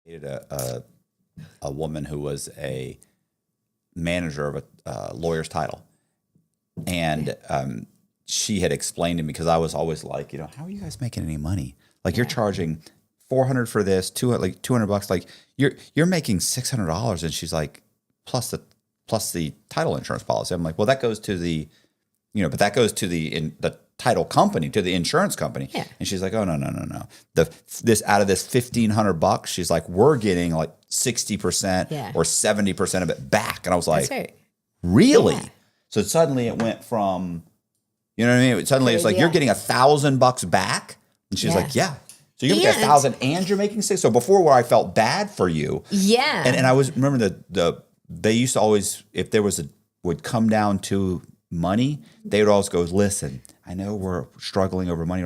dated a woman who was a manager of a lawyer's title, and she had explained to me, because I was always like, how are you guys making any money? Like, you're charging $400 for this, like $200, like you're making $600, and she's like, plus the title insurance policy. I'm like, well, that goes to the, but that goes to the title company, to the insurance company. Yeah. And she's like, oh, no. This out of this $1,500, she's like, we're getting like 60% or 70% of it back. And I was like, That's right. Really? Yeah. So suddenly it went from, you know what I mean? Suddenly it's like, you're getting $1,000 back. And she's like, yeah. So you're making $1,000 and you're making $600. So before, where I felt bad for you. Yeah. And I was, remember they used to always, if there was would come down to money, they would always go, listen, I know we're struggling over money.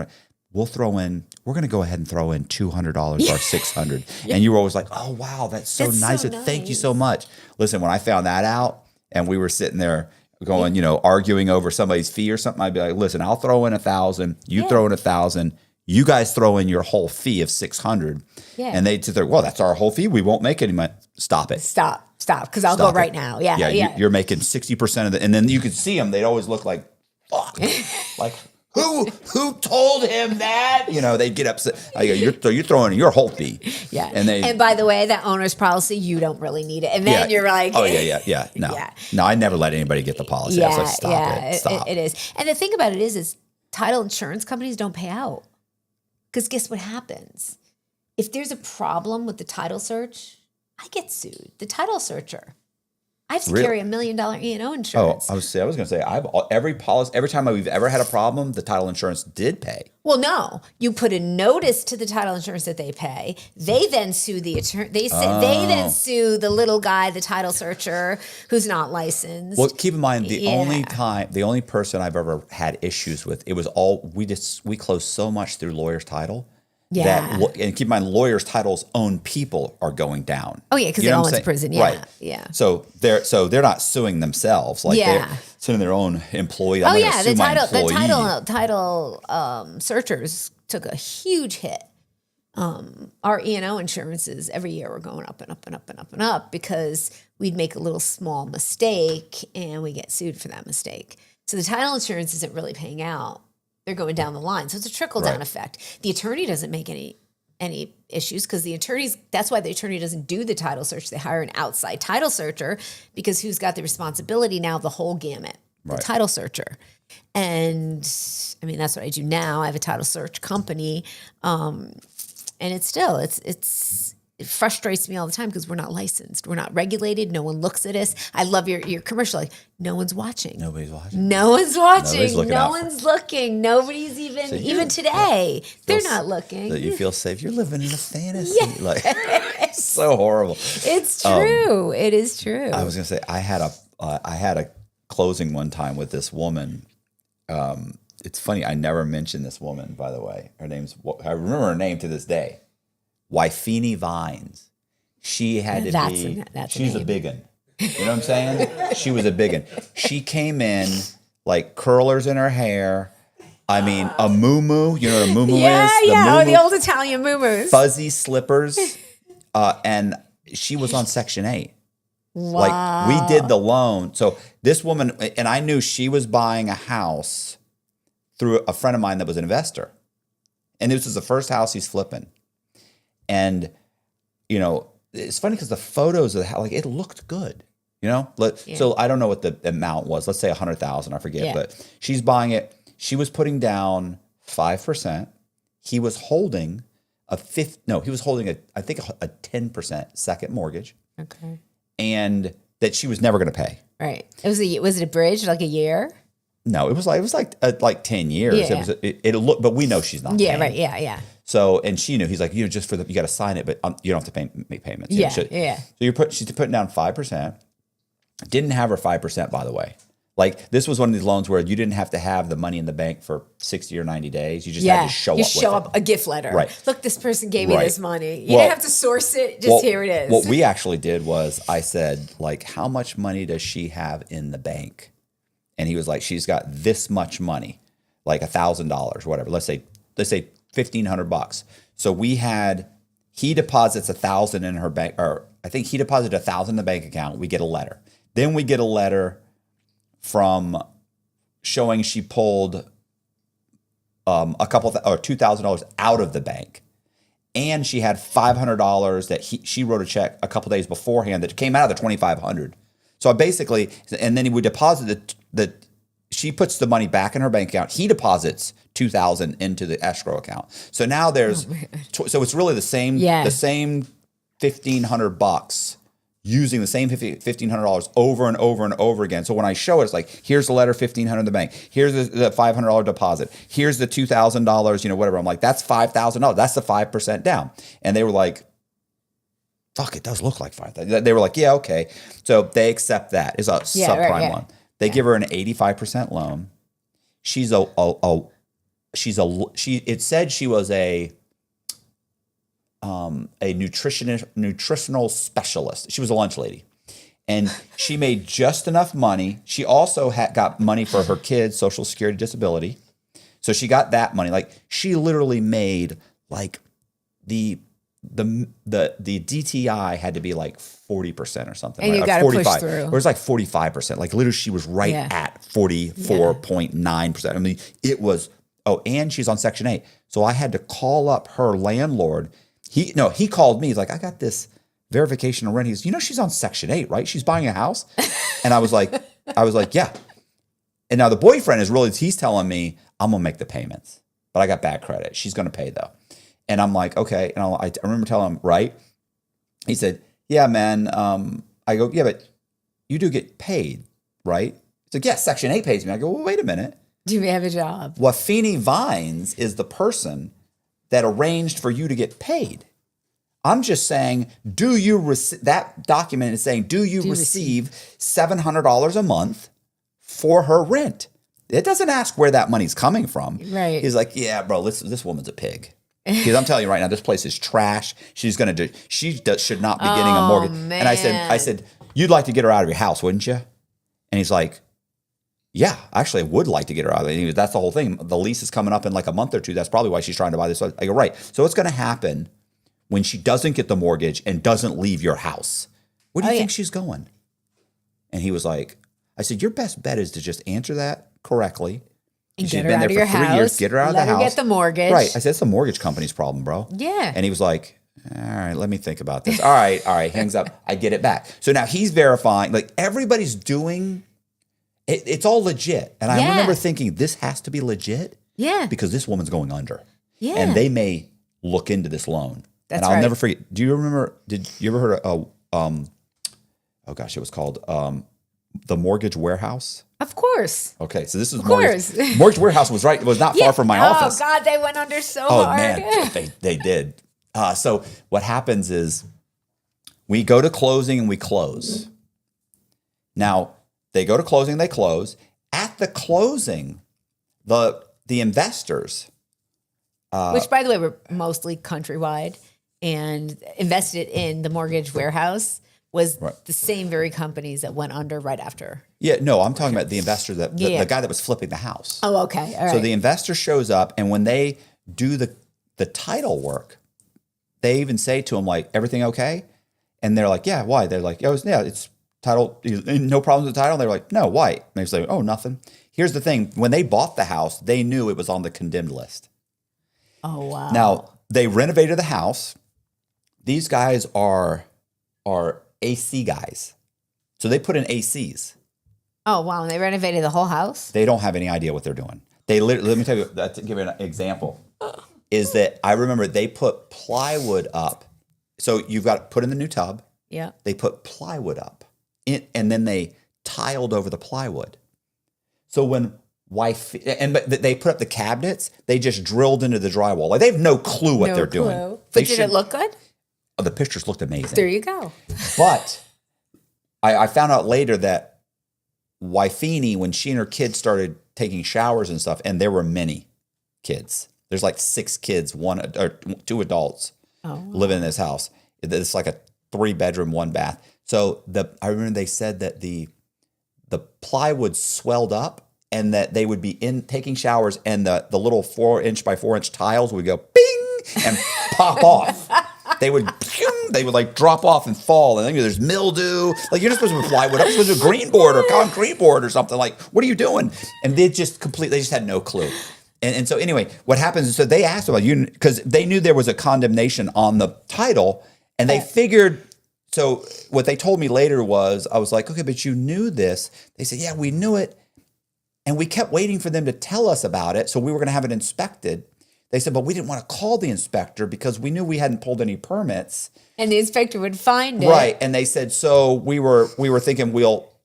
We're going to go ahead and throw in $200 or $600. And you were always like, oh, wow, that's so nice. Thank you so much. Listen, when I found that out and we were sitting there going, arguing over somebody's fee or something, I'd be like, listen, I'll throw in $1,000. You throw in $1,000. You guys throw in your whole fee of $600. Yeah. And they'd sit there, well, that's our whole fee. We won't make any money. Stop it. Stop. Because I'll go right now. Yeah. You're making 60% of it. And then you could see them. They'd always look like, fuck. Like, who told him that? They'd get upset. I go, you're throwing in your whole fee. Yeah. And by the way, that owner's policy, you don't really need it. And then you're like, oh, yeah. No, I never let anybody get the policy. I was like, stop it. It is. And the thing about it is title insurance companies don't pay out. Because guess what happens? If there's a problem with the title search, I get sued. The title searcher. I have to carry $1 million E&O insurance. Oh, I was going to say, every time we've ever had a problem, the title insurance did pay. Well, no, you put a notice to the title insurance that they pay. They then sue the attorney. They then sue the little guy, the title searcher, who's not licensed. Well, keep in mind the only person I've ever had issues with, it was we closed so much through lawyer's title. Yeah. And keep in mind, lawyers' title's own people are going down. Oh, yeah, because they all went to prison. Yeah. Right. Yeah. So they're not suing themselves. Like they're suing their own employee. The title searchers took a huge hit. Our E&O insurances every year were going up and up and up and up and up because we'd make a little small mistake and we get sued for that mistake. So the title insurance isn't really paying out. They're going down the line. So it's a trickle-down effect. The attorney doesn't make any issues because that's why the attorney doesn't do the title search. They hire an outside title searcher because who's got the responsibility now of the whole gamut? The title searcher. And I mean, that's what I do now. I have a title search company. And it frustrates me all the time because we're not licensed. We're not regulated. No one looks at us. I love your commercial. Like, no one's watching. Nobody's watching. No one's watching. No one's looking. Nobody's even today. They're not looking. So you feel safe. You're living in a fantasy. Yeah. Like, it's so horrible. It's true. It is true. I was going to say, I had a closing one time with this woman. It's funny. I never mentioned this woman, by the way. I remember her name to this day. Wifini Vines. She had to be. She's a big one. You know what I'm saying? She was a big one. She came in like curlers in her hair. I mean, a muumuu. You know what a muumuu is? The old Italian muumuus. Fuzzy slippers. And she was on Section 8. Wow. Like, we did the loan. So this woman, and I knew she was buying a house through a friend of mine that was an investor. And this was the first house he's flipping. And, it's funny because the photos of the house, like, it looked good, So I don't know what the amount was. Let's say $100,000, I forget. But she's buying it. She was putting down 5%. He was holding a 10% second mortgage. Okay. And that she was never going to pay. Right. Was it a bridge, like a year? No, it was like 10 years. Yeah. It looked, but we know she's not paying. Right. Yeah. So, and she knew. He's like, just for you got to sign it, but you don't have to make payments. Yeah. So she's putting down 5%. Didn't have her 5%, by the way. Like, this was one of these loans where you didn't have to have the money in the bank for 60 or 90 days. You just had to show up a gift letter. Right. Look, this person gave me this money. You didn't have to source it. Here it is. What we actually did was I said, like, how much money does she have in the bank? And he was like, she's got this much money, like $1,000 or whatever. Let's say $1,500. So we had He deposits $1,000 in her bank, or I think he deposited $1,000 in the bank account. We get a letter. Then we get a letter from showing she pulled a couple or $2,000 out of the bank, and she had $500 that she wrote a check a couple days beforehand that came out of the $2,500. So I basically, and then he would deposit she puts the money back in her bank account. He deposits $2,000 into the escrow account. So now there's, so it's really the same $1,500 using the same $1,500 over and over and over again. So when I show it, it's like, here's the letter, $1,500 in the bank. Here's the $500 deposit. Here's the $2,000, whatever. I'm like, that's $5,000. That's the 5% down. And they were like, fuck, it does look like $5,000. They were like, yeah, okay. So they accept that. It's a subprime loan. They give her an 85% loan. It said she was a nutritional specialist. She was a lunch lady, and she made just enough money. She also got money for her kids' Social Security disability, so she got that money. Like, she literally made like the DTI had to be like 40% or something, and right? you got to push through. Or it was like 45%. Like, literally, she was right at 44.9%. I mean, it was. Oh, and she's on Section 8, so I had to call up her landlord. He called me. He's like, I got this verification of rent. He's, she's on Section 8, right? She's buying a house. And I was like, yeah. And now the boyfriend he's telling me, I'm going to make the payments, but I got bad credit. She's going to pay though. And I'm like, okay. And I remember telling him, right? He said, yeah, man. I go, yeah, but you do get paid, right? He's like, yeah, Section 8 pays me. I go, well, wait a minute. Do you have a job? Wafini Vines is the person that arranged for you to get paid. I'm just saying, do you receive, that document is saying, do you receive $700 a month for her rent? It doesn't ask where that money's coming from. Right. He's like, yeah, bro, this woman's a pig. Because I'm telling you right now, this place is trash. She should not be getting a mortgage. Man. And I said, you'd like to get her out of your house, wouldn't you? And he's like, yeah, actually, I would like to get her out of there. That's the whole thing. The lease is coming up in like a month or two. That's probably why she's trying to buy this. I go, right. So what's going to happen when she doesn't get the mortgage and doesn't leave your house? Where do you think she's going? And he was like, I said, your best bet is to just answer that correctly. And she's get her been out there of your for 3 house. years. Get her out of the Let her house. get the mortgage. Right. I said, it's the mortgage company's problem, bro. Yeah. And he was like, all right, let me think about this. All right. Hangs up. I get it back. So now he's verifying. Like, everybody's doing... It's all legit. And I remember thinking, this has to be legit. Yeah. Because this woman's going under. Yeah. And they may look into this loan. That's right. And I'll never forget. Do you remember, did you ever heard of, it was called The Mortgage Warehouse? Of course. Okay. So this is Mortgage Warehouse was not far from my office. Oh, God, they went under so hard. Oh, man. They did. So what happens is we go to closing and we close. Now, they go to closing, they close. At the closing, the investors, which, by the way, were mostly countrywide and invested in the Mortgage Warehouse, was the same very companies that went under right after. Yeah, no, I'm talking about the investor, the guy that was flipping the house. Oh, okay. All right. So the investor shows up, and when they do the title work, they even say to him, like, everything okay? And they're like, yeah, why? They're like, it's title, no problems with the title. They're like, no, why? And they say, oh, nothing. Here's the thing. When they bought the house, they knew it was on the condemned list. Oh, wow. Now, they renovated the house. These guys are AC guys. So they put in ACs. Oh, wow. And they renovated the whole house? They don't have any idea what they're doing. They let me tell you, to give you an example, is that I remember they put plywood up. So you've got to put in the new tub. Yeah. They put plywood up. And then they tiled over the plywood. So when they put up the cabinets, they just drilled into the drywall. Like, they have no clue what they're doing. But did it look good? Oh, the pictures looked amazing. There you go. But I found out later that Wifini, when she and her kids started taking showers and stuff, and there were many kids. There's like 6 kids, 1 or 2 adults living in this house. It's like a 3-bedroom, 1 bath. So I remember they said that the plywood swelled up, and that they would be taking showers, and the little 4-inch by 4-inch tiles would go bing and pop off. they would like drop off and fall. And then there's mildew. Like, you're not supposed to put plywood up. You're supposed to do a green board or concrete board or something. Like, what are you doing? And they just had no clue. And so anyway, what happens is, so they asked about you because they knew there was a condemnation on the title, and they figured. So what they told me later was, I was like, okay, but you knew this. They said, yeah, we knew it. And we kept waiting for them to tell us about it. So we were going to have it inspected. They said, but we didn't want to call the inspector because we knew we hadn't pulled any permits. And the inspector would find it. Right. And they said, so we were thinking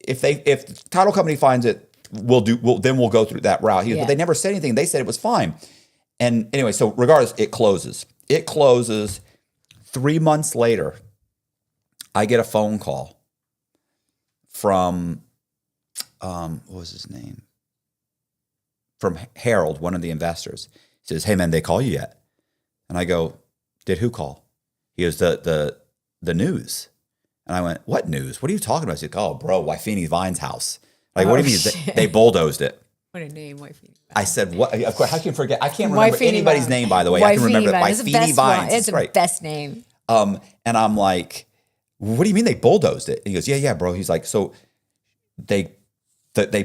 if the title company finds it, then we'll go through that route. But they never said anything. They said it was fine. And anyway, so regardless, it closes. It closes. 3 months later, I get a phone call from, what was his name? From Harold, one of the investors. He says, hey man, they call you yet? And I go, did who call? He goes, the news. And I went, what news? What are you talking about? He's like, oh bro, Wyfini Vine's house. Like, what do you mean? They bulldozed it. What a name, Wyfini. I said, what? Of course, how can you forget? I can't remember anybody's name, by the way. I can remember Wyfini Vines. It's the best name. And I'm like, what do you mean they bulldozed it? And he goes, yeah, bro. He's like, so they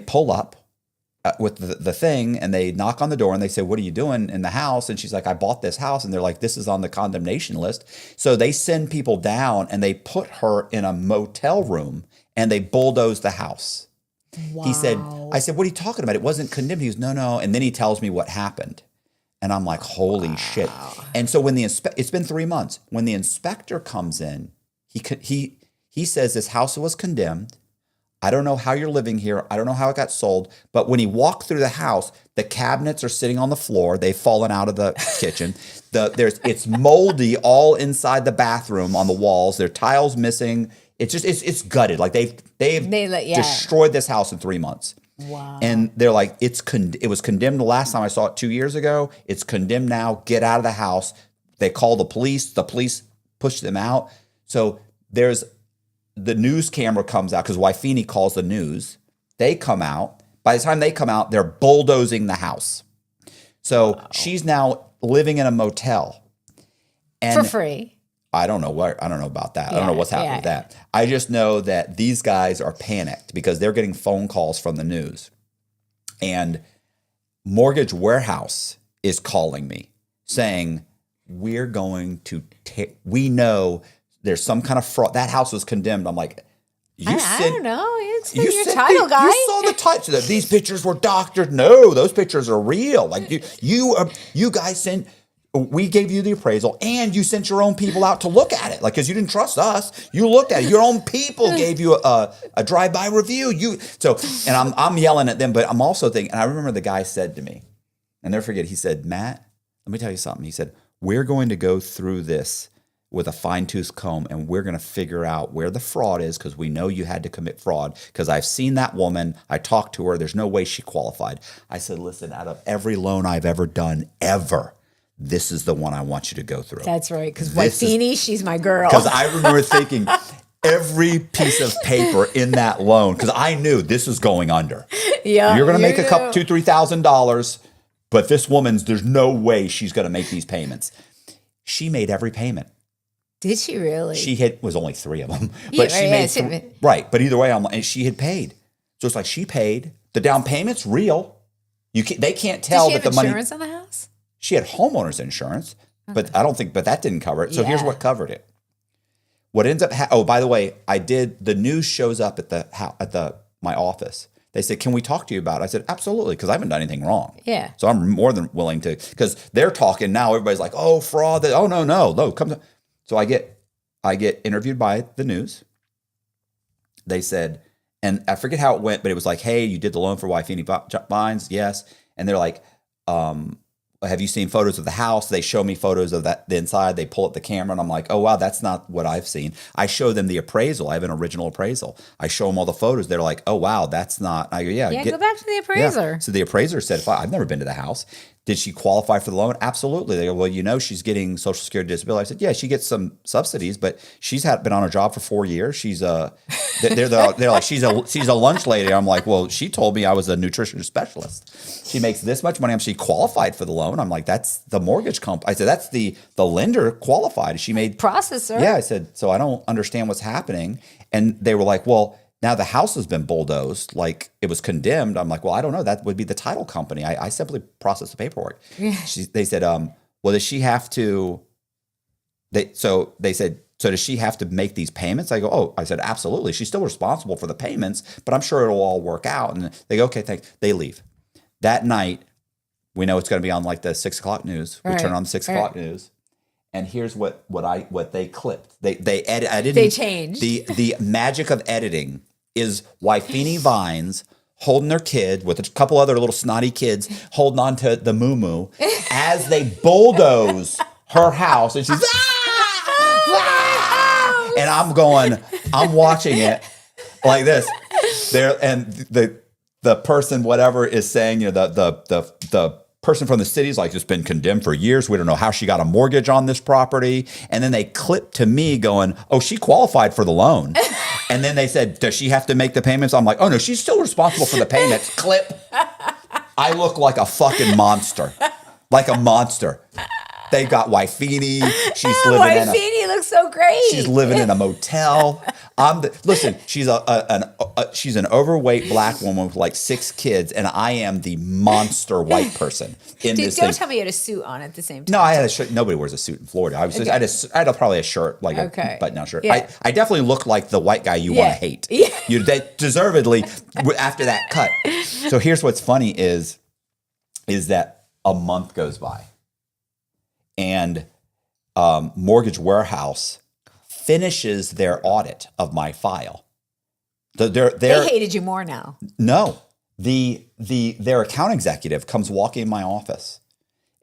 pull up with the thing, and they knock on the door, and they say, what are you doing in the house? And she's like, I bought this house. And they're like, this is on the condemnation list. So they send people down, and they put her in a motel room, and they bulldoze the house. Wow. He said, I said, what are you talking about? It wasn't condemned. He goes, no. And then he tells me what happened. And I'm like, holy shit. And so when it's been 3 months. When the inspector comes in, he says this house was condemned. I don't know how you're living here. I don't know how it got sold. But when he walked through the house, the cabinets are sitting on the floor. They've fallen out of the kitchen. It's moldy all inside the bathroom on the walls. There are tiles missing. It's gutted. Like they've destroyed this house in 3 months. Wow. And they're like, it was condemned the last time I saw it 2 years ago. It's condemned now. Get out of the house. They call the police. The police push them out. So there's the news camera comes out because Wyfini calls the news. They come out. By the time they come out, they're bulldozing the house. So she's now living in a motel. And for free. I don't know about that. I don't know what's happening with that. I just know that these guys are panicked because they're getting phone calls from the news. And Mortgage Warehouse is calling me saying, we're going to we know there's some kind of fraud. That house was condemned. I'm like, I don't know. You're a title guy. You saw the title. So these pictures were doctored. No, those pictures are real. Like you guys sent. We gave you the appraisal, and you sent your own people out to look at it, like because you didn't trust us. You looked at it. Your own people gave you a drive-by review. And I'm yelling at them, but I'm also thinking. And I remember the guy said to me, and never forget. He said, "Matt, let me tell you something." He said, "We're going to go through this with a fine-tooth comb, and we're going to figure out where the fraud is because we know you had to commit fraud because I've seen that woman. I talked to her. There's no way she qualified." I said, "Listen, out of every loan I've ever done, ever, this is the one I want you to go through." That's right, because Wyfini, she's my girl. Because I remember thinking every piece of paper in that loan, because I knew this was going under. Yeah, you're going to make a couple $2,000-$3,000, but this woman's, there's no way she's going to make these payments. She made every payment. Did she really? Was only 3 of them, but she made right. But either way, and she had paid. So it's like she paid. The down payment's real. They can't tell that the money. Did she have insurance on the house? She had homeowner's insurance, but I don't think. But that didn't cover it. So here's what covered it. What ends up? Oh, by the way, the news shows up at my office. They said, "Can we talk to you about it?" I said, "Absolutely," because I haven't done anything wrong. Yeah. So I'm more than willing to, because they're talking now. Everybody's like, "Oh, fraud!" Oh, no, come to. So I get interviewed by the news. They said, and I forget how it went, but it was like, "Hey, you did the loan for Wyfini Vines?" Yes. And they're like, "Have you seen photos of the house?" They show me photos of the inside. They pull up the camera, and I'm like, "Oh, wow, that's not what I've seen." I show them the appraisal. I have an original appraisal. I show them all the photos. They're like, "Oh, wow, that's not." I go, "Yeah, go back to the appraiser." Yeah. So the appraiser said, "I've never been to the house." did she qualify for the loan? Absolutely. They go, well, she's getting Social Security disability. I said, yeah, she gets some subsidies, but she's been on her job for 4 years. She's they're like, she's a lunch lady. I'm like, well, she told me I was a nutrition specialist. She makes this much money. She qualified for the loan. I'm like, that's the mortgage company. I said, that's the lender qualified. She made processor. Yeah. I said, so I don't understand what's happening. And they were like, well, now the house has been bulldozed, like it was condemned. I'm like, well, I don't know. That would be the title company. I simply process the paperwork. Yeah. They said, well, does she have to? They said, so does she have to make these payments? I go, oh, I said, absolutely. She's still responsible for the payments, but I'm sure it'll all work out. And they go, okay, thanks. They leave. That night, we know it's going to be on like the 6 o'clock news. We turn on the 6 o'clock news. And here's what they clipped. They edited. They changed. The magic of editing is Wyfini Vines holding their kid with a couple other little snotty kids holding on to the moo as they bulldoze her house, and she's and I'm watching it like this. There, and the person, whatever, is saying, the person from the city's like, it's been condemned for years. We don't know how she got a mortgage on this property. And then they clip to me going, oh, she qualified for the loan. And then they said, does she have to make the payments? I'm like, oh no, she's still responsible for the payments. Clip. I look like a fucking monster. Like a monster. They got Wyfini. She's living Wyfini looks so great. She's living in a motel. Listen, she's she's an overweight black woman with like 6 kids, and I am the monster white person in this thing. Don't tell me you had a suit on at the same time. No, I had a shirt. Nobody wears a suit in Florida. I had probably a shirt, like a button-down shirt. Yeah. I definitely look like the white guy you want to hate. Yeah. They deservedly after that cut. So here's what's funny is that a month goes by. And Mortgage Warehouse finishes their audit of my file. They hated you more now. No, their account executive comes walking in my office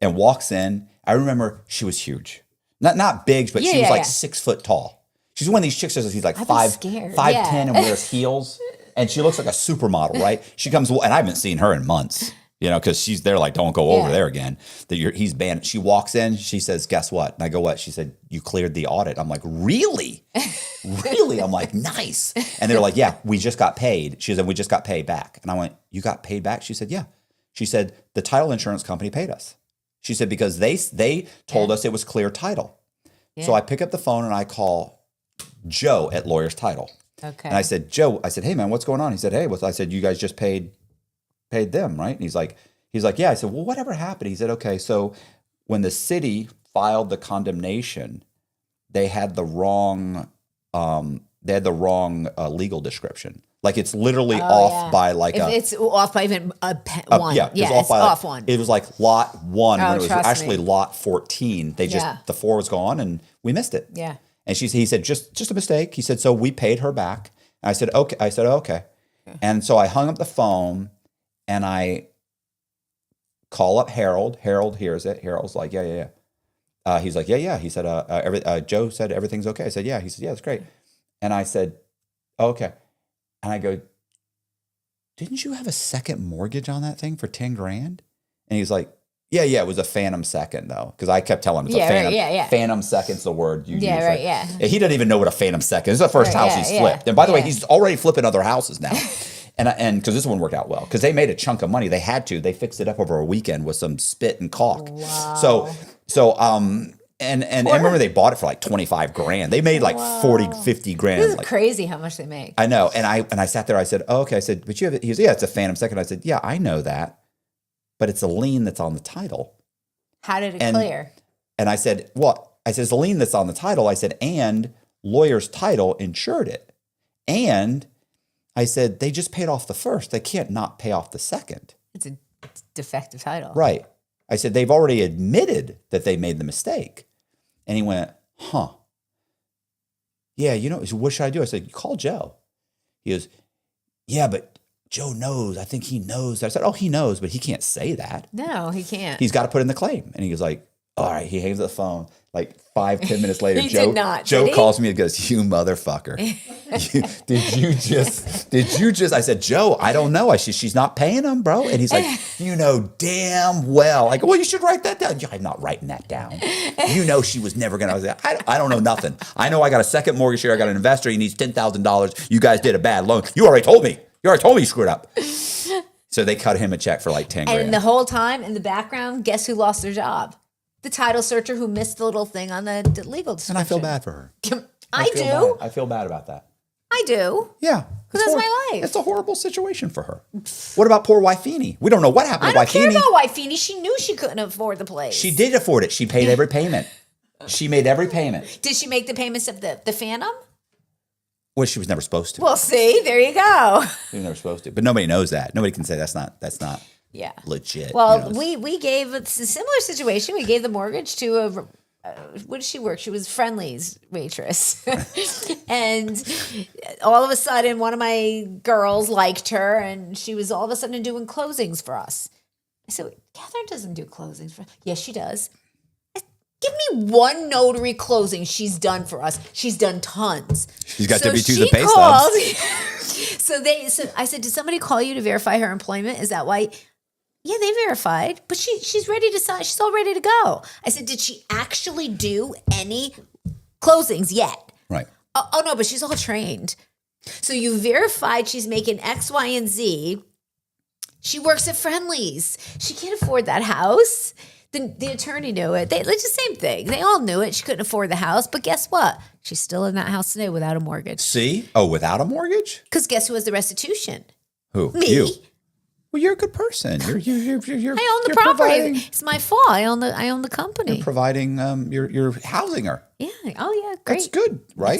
and walks in. I remember she was huge, not big, but she was like 6 foot tall. She's one of these chicks that she's like 5'10" and wears heels, and she looks like a supermodel, right? She comes, and I haven't seen her in months. Because she's there like, don't go over there again. He's banned. She walks in. She says, guess what? And I go, what? She said, you cleared the audit. I'm like, really? Really? I'm like, nice. And they're like, yeah, we just got paid. She said, we just got paid back. And I went, you got paid back? She said, yeah. She said, the title insurance company paid us. She said, because they told us it was clear title. Yeah. So I pick up the phone and I call Joe at Lawyers Title. Okay. And I said, Joe, hey man, what's going on? He said, hey, I said, you guys just paid them, right? And he's like, yeah. I said, well, whatever happened? He said, okay, so when the city filed the condemnation, they had the wrong legal description. Like it's literally off by like it's off by even one. Yeah, it's off one. It was like lot 1 when it was actually lot 14. The 4 was gone and we missed it. Yeah. And he said, just a mistake. He said, so we paid her back. And I said, okay. Okay. And so I hung up the phone. And I call up Harold. Harold hears it. Harold's like, yeah. He's like, yeah. He said, Joe said everything's okay. I said, yeah. He said, yeah, that's great. And I said, okay. And I go, didn't you have a second mortgage on that thing for $10,000? And he's like, yeah. It was a phantom second though, because I kept telling him it's a phantom. Right, Phantom second's the word you use. Yeah, right. Yeah. He doesn't even know what a phantom second is. It's the first house he's flipped. And by the way, he's already flipping other houses now. And because this one worked out well, because they made a chunk of money. They had to. They fixed it up over a weekend with some spit and caulk. Wow. And remember they bought it for like $25,000. They made like 40, 50 grand. This is crazy how much they make. I know. And I sat there. I said, oh, okay. I said, but you have it. He said, yeah, it's a phantom second. I said, yeah, I know that, but it's a lien that's on the title. How did it clear? And I said, what? I said, it's a lien that's on the title. I said, and Lawyers Title insured it, and I said, they just paid off the first. They can't not pay off the second. It's a defective title. Right. I said, they've already admitted that they made the mistake. And he went, huh. Yeah, what should I do? I said, you call Joe. He goes, yeah, but Joe knows. I think he knows. I said, oh, he knows, but he can't say that. No, he can't. He's got to put in the claim. And he was like, All right. He hangs up the phone. Like 5-10 minutes later, He Joe, did not, Joe did he? calls me and goes, "You motherfucker. Did you just, I said, "Joe, I don't know." She's not paying him, bro. And he's like, "You know damn well." I go, "Well, you should write that down." "I'm not writing that down. You know she was never going to." I don't know nothing. I know I got a second mortgage here. I got an investor. He needs $10,000. You guys did a bad loan. You already told me. You screwed up. So they cut him a check for like 10 grand. And the whole time in the background, guess who lost their job? The title searcher who missed the little thing on the legal description. And I feel bad for her. I feel do. bad. I feel bad about that. I do. Yeah. Because that's my life. It's a horrible situation for her. What about poor Wifini? We don't know what happened I to don't care Wifini. about Wifini. She knew she couldn't afford the place. She did afford it. She paid every payment. She made every payment. Did she make the payments of the Phantom? Well, she was never supposed to. Well, see, there you go. She was never supposed to. But nobody knows that. Nobody can say that's not Yeah. legit. Well, you know? we gave a similar situation. We gave the mortgage to a what did she work? She was Friendly's waitress. And all of a sudden, one of my girls liked her, and she was all of a sudden doing closings for us. I said, Catherine doesn't do closings for us. Yes, she does. Give me one notary closing she's done for us. She's done tons. She's got So W-2s she and pay called- stubs. So I said, did somebody call you to verify her employment? Is that why? Yeah, they verified, but she's ready to sign. She's all ready to go. I said, did she actually do any closings yet? Right. Oh no, but she's all trained. So you verified she's making X, Y, and Z. She works at Friendly's. She can't afford that house. The attorney knew it. It's the same thing. They all knew it. She couldn't afford the house. But guess what? She's still in that house today without a mortgage. See? Oh, without a mortgage? Because guess who has the restitution? Who? Me. You. Well, you're a good person. You're I own the you're property. providing- It's my fault. I own the company. providing you're housing her. Yeah. Oh yeah. Great. That's good, right?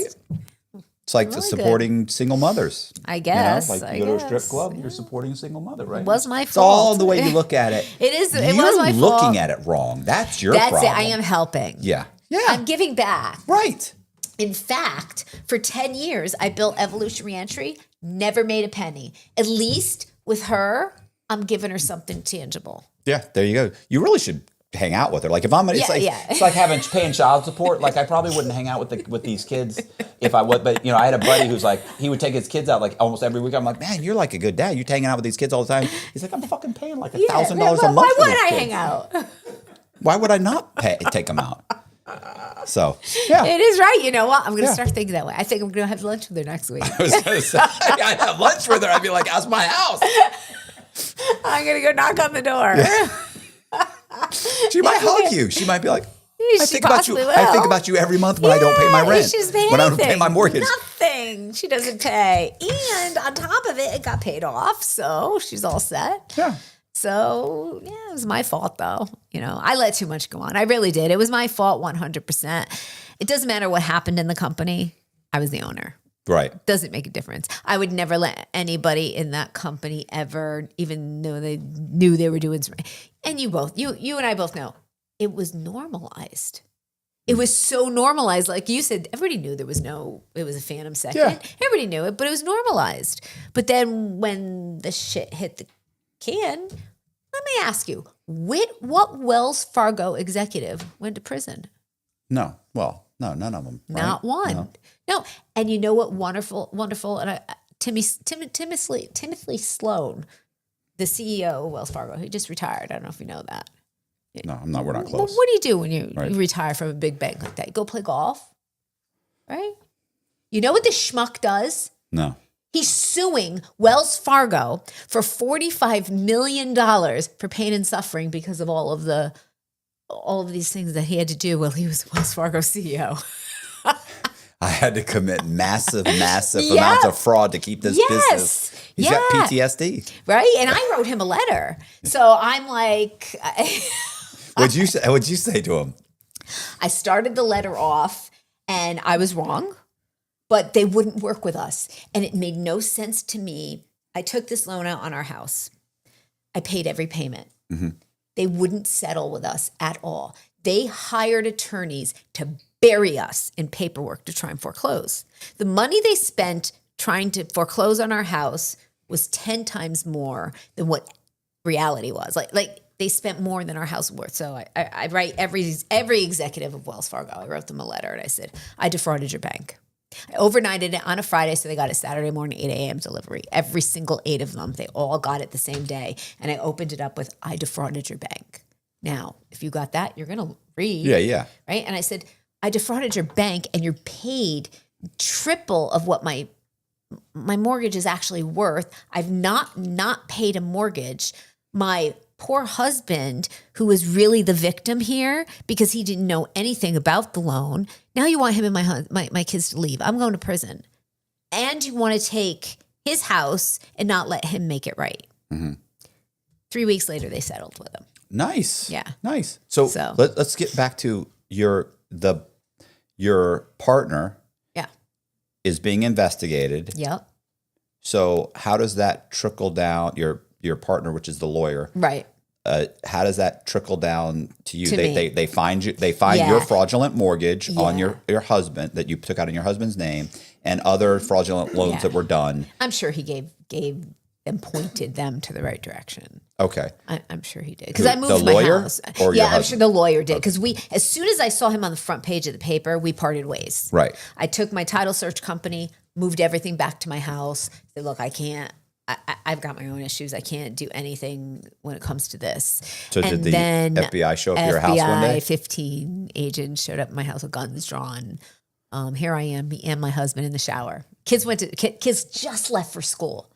It's like Really supporting single mothers. I guess. You know, like I you go to a strip guess. club, you're supporting a single mother, right? It was my It's all fault. the way you look at it. It is. It You're was my fault. looking at it wrong. That's your That's problem. it. I am helping. Yeah. Yeah. I'm giving back. Right. In fact, for 10 years, I built Evolution Reentry, never made a penny. At least with her, I'm giving her something tangible. Yeah. There you go. You really should hang out with her. Like if I'm, it's Yeah. like paying child support. Like I probably wouldn't hang out with these kids if I would. But you know, I had a buddy who's like, he would take his kids out like almost every week. I'm like, man, you're like a good dad. You're hanging out with these kids all the time. He's like, I'm fucking paying like $1,000 a month. Why for would these I kids. hang out? Why would I not take them out? So yeah. It is right. You know what? I'm going to Yeah. start thinking that way. I think I'm going to have lunch with her next week. I was gonna say, I'd have lunch with her. I'd be like, "How's my house?" I'm going to go knock on the door. She might hug you. She might be like, "I She think about you. possibly I think will. about you every month when I don't pay my rent. She doesn't pay When I don't pay anything. my mortgage." Nothing. She doesn't pay. And on top of it, it got paid off. So she's all set. Yeah. So, yeah, it was my fault, though. You know, I let too much go on. I really did. It was my fault 100%. It doesn't matter what happened in the company. I was the owner. Right. Doesn't make a difference. I would never let anybody in that company ever, even though they knew they were doing something. And you and I both know, it was normalized. It was so normalized. Like you said, everybody knew it was a phantom second. Yeah. Everybody knew it, but it was normalized. But then when the shit hit the can, let me ask you, what Wells Fargo executive went to prison? No. Well, no, none of them. Right? Not one. No. And you know what? Wonderful. And Timothy Sloan, the CEO of Wells Fargo, he just retired. I don't know if you know that. No, I'm not. We're not Well, close. what do you do when you Right. retire from a big bank like that? You go play golf, right? You know what this schmuck does? No. He's suing Wells Fargo for $45 million for pain and suffering because of all of these things that he had to do while he was Wells Fargo CEO. I had to commit massive Yeah. amounts of fraud to keep this Yes. business. He's Yeah. got PTSD. Right? And I wrote him a letter. So I'm like, What'd you say to him? I started the letter off and I was wrong, but they wouldn't work with us. And it made no sense to me. I took this loan out on our house. I paid every payment. Mm-hmm. They wouldn't settle with us at all. They hired attorneys to bury us in paperwork to try and foreclose. The money they spent trying to foreclose on our house was 10 times more than what reality was. Like they spent more than our house was worth. So I write every executive of Wells Fargo. I wrote them a letter and I said, I defrauded your bank. I overnighted it on a Friday, so they got a Saturday morning 8 a.m. delivery. Every single 8 of them, they all got it the same day. And I opened it up with, I defrauded your bank. Now, if you got that, you're going to read. Yeah. Right? And I said, I defrauded your bank and you're paid triple of what my mortgage is actually worth. I've not paid a mortgage. My poor husband, who was really the victim here because he didn't know anything about the loan. Now you want him and my kids to leave. I'm going to prison. And you want to take his house and not let him make it right. Mm-hmm. 3 weeks later, they settled with him. Nice. Yeah. Nice. So let's get back to your partner. Yeah. Is being investigated. Yep. So how does that trickle down? Your partner, which is the lawyer, right? How does that trickle down to you? To me. They find you. They find your fraudulent mortgage on your husband that you took out in your husband's name, and other fraudulent loans that were done. I'm sure he gave them, pointed them to the right direction. Okay, I'm sure he did because I moved the my lawyer house. Or your husband? I'm sure the lawyer did because as soon as I saw him on the front page of the paper, we parted ways. Right. I took my title search company, moved everything back to my house. Said, look, I can't. I've got my own issues. I can't do anything when it comes to this. So did the FBI show up at your house one day? 15 agents showed up at my house with guns drawn. Here I am, me and my husband in the shower. Kids just left for school.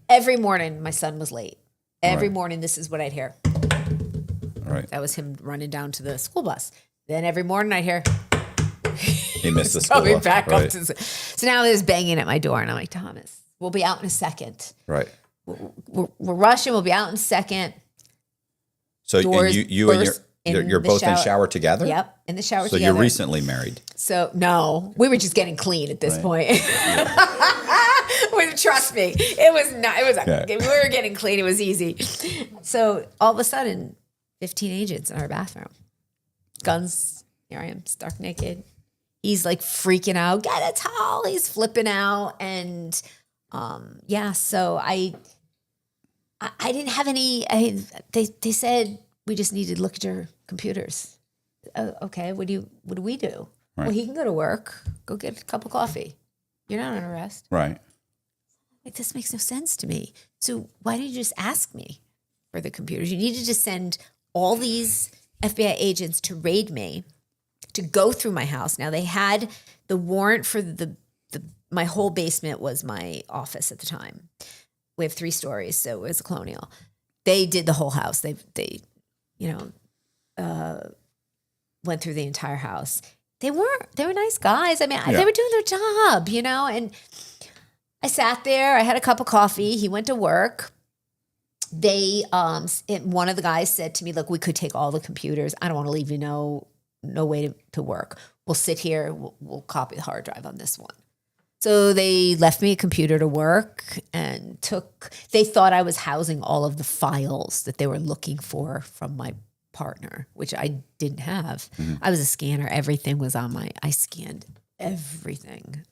Every morning, my son was late. Every morning, this is what I'd hear. Right. That was him running down to the school bus. Then every morning, I'd hear. He missed the school bus. Back up so now there's banging at my door, and I'm like, Thomas, we'll be out in a second. Right. We're rushing. We'll be out in a second. So you and you're both in the shower together? Yep, in the shower together. So you're recently married? So no, we were just getting clean at this point. Trust me, it was not. It was. Okay. We were getting clean. It was easy. So all of a sudden, 15 agents in our bathroom, guns. Here I am, stark naked. He's like freaking out. Get a towel. He's flipping out, and So I didn't have any. They said we just needed to look at your computers. Okay, what do we do? Right. Well, he can go to work. Go get a cup of coffee. You're not under arrest. Right. Like, this makes no sense to me. So why didn't you just ask me for the computers? You needed to send all these FBI agents to raid me, to go through my house. Now, they had the warrant for my whole basement was my office at the time. We have 3 stories, so it was a colonial. They did the whole house. They went through the entire house. They were nice guys. I mean, they were doing their job, and I sat there. I had a cup of coffee. He went to work. One of the guys said to me, look, we could take all the computers. I don't want to leave you no way to work. We'll sit here. We'll copy the hard drive on this one. So they left me a computer to work and they thought I was housing all of the files that they were looking for from my partner, which I didn't have. Mm-hmm. I was a scanner. Everything was on I scanned everything.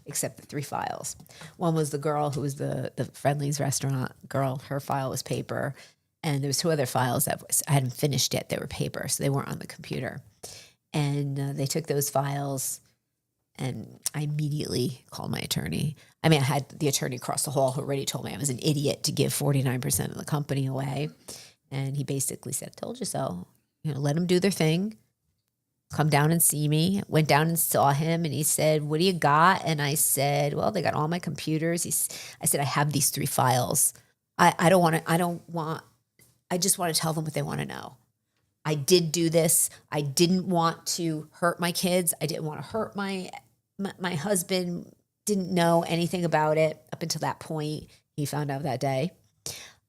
Except the 3 files. One was the girl who was the Friendly's restaurant girl. Her file was paper. And there was 2 other files that I hadn't finished yet. They were paper, so they weren't on the computer. And they took those files, and I immediately called my attorney. I mean, I had the attorney across the hall who already told me I was an idiot to give 49% of the company away. And he basically said, told you so. Let them do their thing. Come down and see me. Went down and saw him, and he said, what do you got? And I said, well, they got all my computers. I said, I have these 3 files. I just want to tell them what they want to know. I did do this. I didn't want to hurt my kids. I didn't want to hurt my husband. Didn't know anything about it up until that point. He found out that day.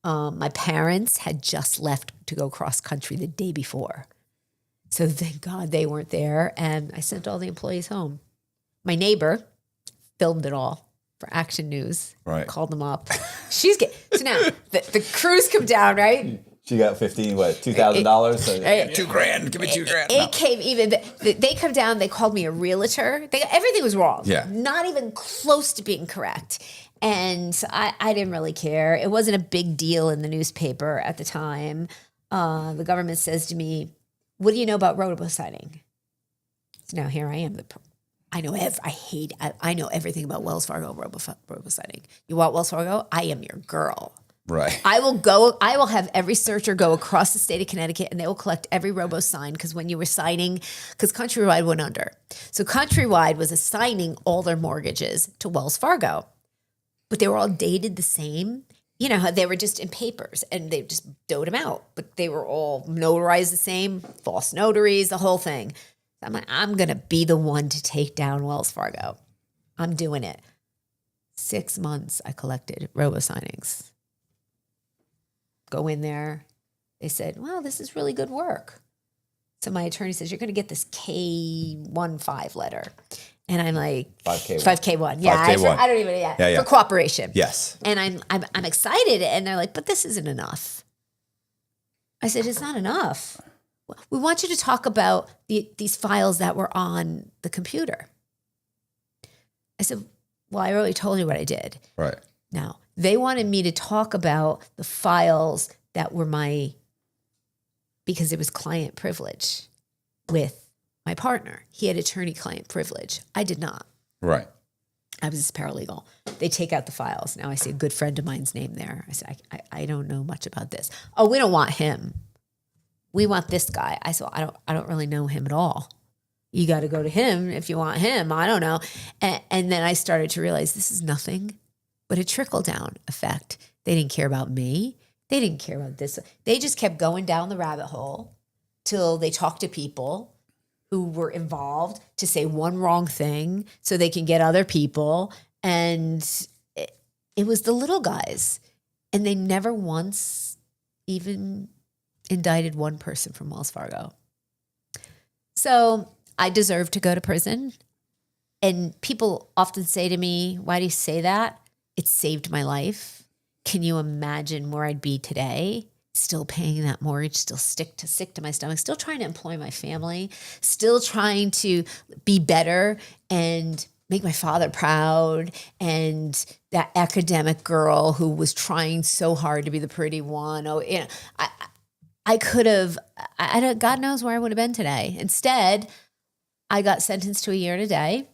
My parents had just left to go cross country the day before. So thank God they weren't there. And I sent all the employees home. My neighbor filmed it all for Action News. Right. Called them up. So now the crews come down, right? She got $2,000? So $2,000. Give me $2,000. It came even. They come down. They called me a realtor. Everything was wrong. Yeah. Not even close to being correct. And I didn't really care. It wasn't a big deal in the newspaper at the time. The government says to me, what do you know about robo-signing? So now here I am. I know everything about Wells Fargo robo-signing. You want Wells Fargo? I am your girl. Right. I will have every searcher go across the state of Connecticut and they will collect every robo-sign because when you were signing, because Countrywide went under. So Countrywide was assigning all their mortgages to Wells Fargo, but they were all dated the same. You know how they were just in papers and they just doed them out, but they were all notarized the same, false notaries, the whole thing. I'm like, I'm going to be the one to take down Wells Fargo. I'm doing it. 6 months I collected robo-signings. Go in there. They said, well, this is really good work. So my attorney says, you're going to get this K-15 letter. And I'm like, 5K1. Yeah, 5K1. I don't even, for cooperation. Yes. And I'm excited. And they're like, but this isn't enough. I said, it's not enough. We want you to talk about these files that were on the computer. I said, well, I already told you what I did. Right. Now, they wanted me to talk about the files that were because it was client privilege with my partner. He had attorney-client privilege. I did not. Right. I was his paralegal. They take out the files. Now I see a good friend of mine's name there. I said, I don't know much about this. Oh, we don't want him. We want this guy. I said, I don't really know him at all. You got to go to him if you want him. I don't know. And then I started to realize this is nothing but a trickle-down effect. They didn't care about me. They didn't care about this. They just kept going down the rabbit hole till they talked to people who were involved to say one wrong thing so they can get other people. And it was the little guys. And they never once even indicted one person from Wells Fargo. So I deserve to go to prison. And people often say to me, why do you say that? It saved my life. Can you imagine where I'd be today? Still paying that mortgage, still sick to my stomach, still trying to employ my family, still trying to be better and make my father proud. And that academic girl who was trying so hard to be the pretty one. Oh, you know, I could have, God knows where I would have been today. Instead, I got sentenced to a year and a day.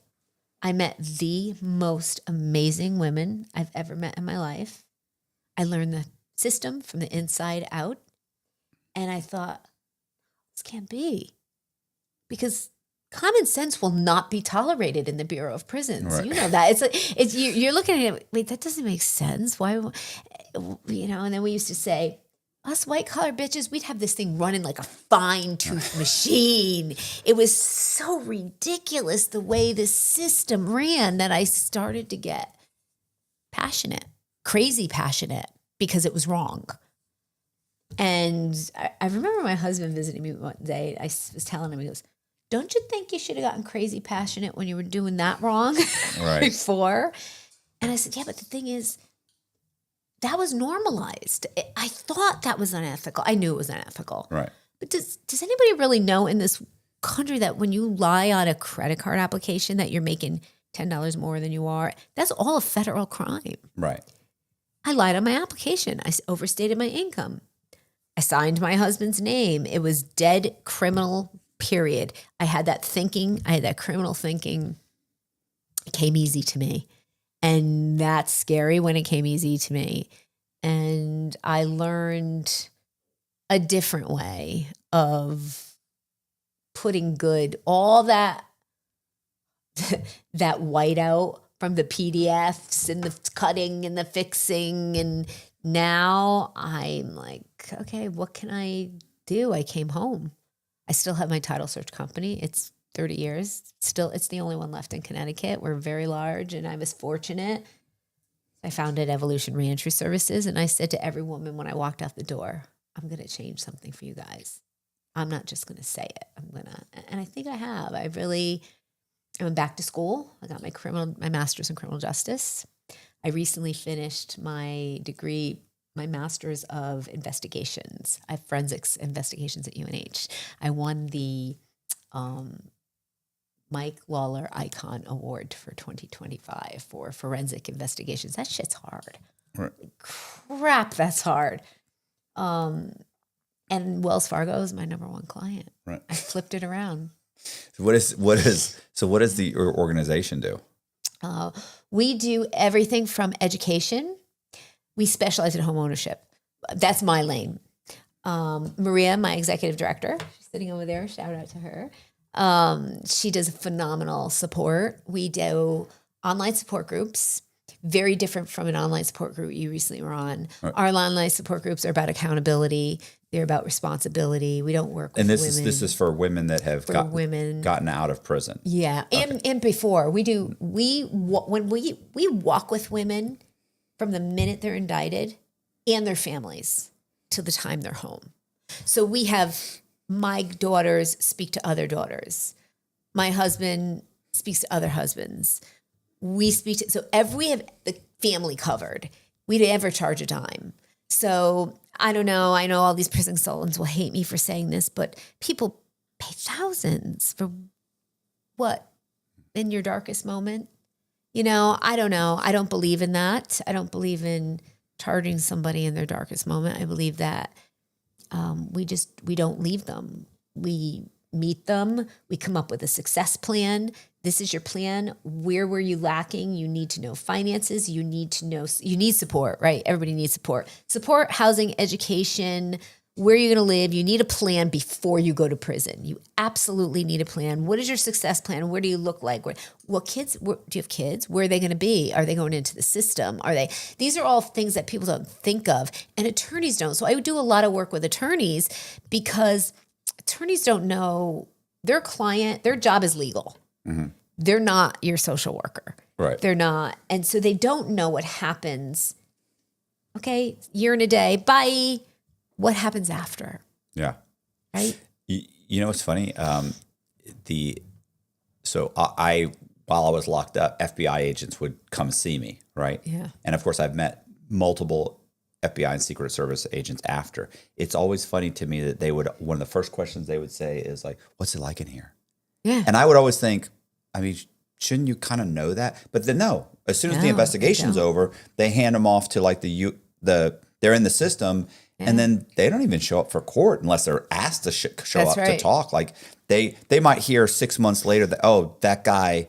I met the most amazing women I've ever met in my life. I learned the system from the inside out. And I thought, this can't be. Because common sense will not be tolerated in the Bureau of Prisons. Right. You know that. You're looking at it, wait, that doesn't make sense. Why, you know, and then we used to say, us white collar bitches, we'd have this thing running like a fine tooth machine. It was so ridiculous the way this system ran that I started to get passionate, crazy passionate, because it was wrong. And I remember my husband visiting me one day. I was telling him, he goes, don't you think you should have gotten crazy passionate when you were doing that wrong before? And I said, yeah, but the thing is, that was normalized. I thought that was unethical. I knew it was unethical. Right. But does anybody really know in this country that when you lie on a credit card application that you're making $10 more than you are? That's all a federal crime. Right. I lied on my application. I overstated my income. I signed my husband's name. It was dead criminal, period. I had that thinking. I had that criminal thinking. It came easy to me. And that's scary when it came easy to me. And I learned a different way of putting good, all that whiteout from the PDFs and the cutting and the fixing. And now I'm like, okay, what can I do? I came home. I still have my title search company. It's 30 years. Still, it's the only one left in Connecticut. We're very large, and I was fortunate. I founded Evolution Reentry Services, and I said to every woman when I walked out the door, I'm going to change something for you guys. I'm not just going to say it. And I think I have. I went back to school. I got my master's in criminal justice. I recently finished my degree, my master's of investigations. I have forensics investigations at UNH. I won the Mike Lawler Icon Award for 2025 for forensic investigations. That shit's hard. Right. Crap, that's hard. And Wells Fargo is my number one client. Right. I flipped it around. What does the organization do? We do everything from education. We specialize in home ownership. That's my lane. Maria, my executive director, she's sitting over there. Shout out to her. She does phenomenal support. We do online support groups, very different from an online support group you recently were on. Right. Our online support groups are about accountability. They're about responsibility. We don't work with women. And this is for women that have gotten out of prison. Yeah, okay. And before when we walk with women from the minute they're indicted and their families to the time they're home. So we have my daughters speak to other daughters. My husband speaks to other husbands. We have the family covered. We never charge a dime. So I don't know. I know all these prison consultants will hate me for saying this, but people pay thousands for what? In your darkest moment? I don't know. I don't believe in that. I don't believe in charging somebody in their darkest moment. I believe that we don't leave them. We meet them. We come up with a success plan. This is your plan. Where were you lacking? You need to know finances. You need support, right? Everybody needs support. Support, housing, education, where you're going to live. You need a plan before you go to prison. You absolutely need a plan. What is your success plan? Where do you look like? Do you have kids? Where are they going to be? Are they going into the system? These are all things that people don't think of, and attorneys don't. So I would do a lot of work with attorneys because attorneys don't know their client, their job is legal. Mm-hmm. They're not your social worker. Right. They're not. And so they don't know what happens. Okay, year and a day, bye. What happens after? Yeah. Right? You know what's funny? While I was locked up, FBI agents would come see me, right? Yeah. And of course, I've met multiple FBI and Secret Service agents after. It's always funny to me that one of the first questions they would say is like, "What's it like in here?" Yeah. And I would always think, shouldn't you kind of know that? But then no. As soon as the investigation's over, they hand them off to like they're in the system, and then they don't even show up for court unless they're asked to show up to talk. Like they might hear 6 months later that that guy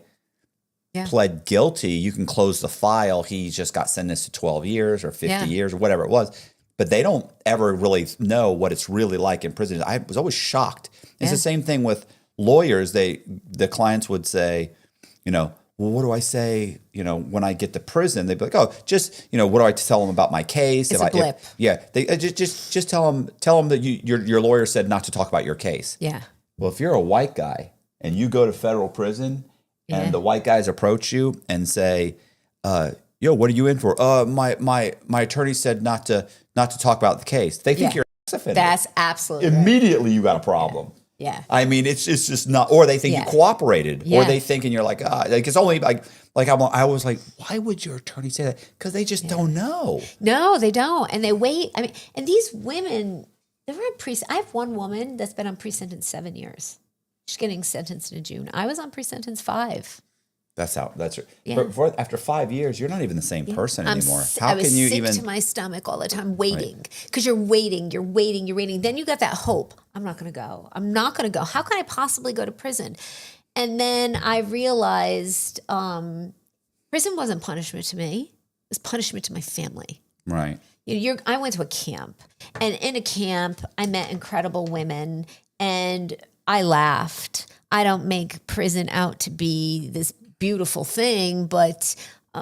pled guilty. You can close the file. He just got sentenced to 12 years or 50 years or whatever it was. But they don't ever really know what it's really like in prison. I was always shocked. It's the same thing with lawyers. The clients would say, well, what do I say, when I get to prison? They'd be like, oh, just, what do I tell them about my case? It's a blip. They just tell them that your lawyer said not to talk about your case. Yeah. Well, if you're a white guy and you go to federal prison and the white guys approach you and say, what are you in for? My attorney said not to talk about the case. They think you're a sex offender. That's absolutely immediately you got a problem. Yeah. It's just not, or they think you cooperated, or they think, and you're like, it's only I was like, why would your attorney say that? Because they just don't know. No, they don't. And they wait. And these women, they're on I have one woman that's been on pre-sentence 7 years. She's getting sentenced in June. I was on pre-sentence 5. That's after 5 years, you're not even the same person anymore. I was sick to my stomach all the time, waiting, because you're waiting. Then you got that hope. I'm not going to go. How can I possibly go to prison? And then I realized prison wasn't punishment to me. It was punishment to my family. Right. I went to a camp, and in a camp, I met incredible women, and I laughed. I don't make prison out to be this beautiful thing, but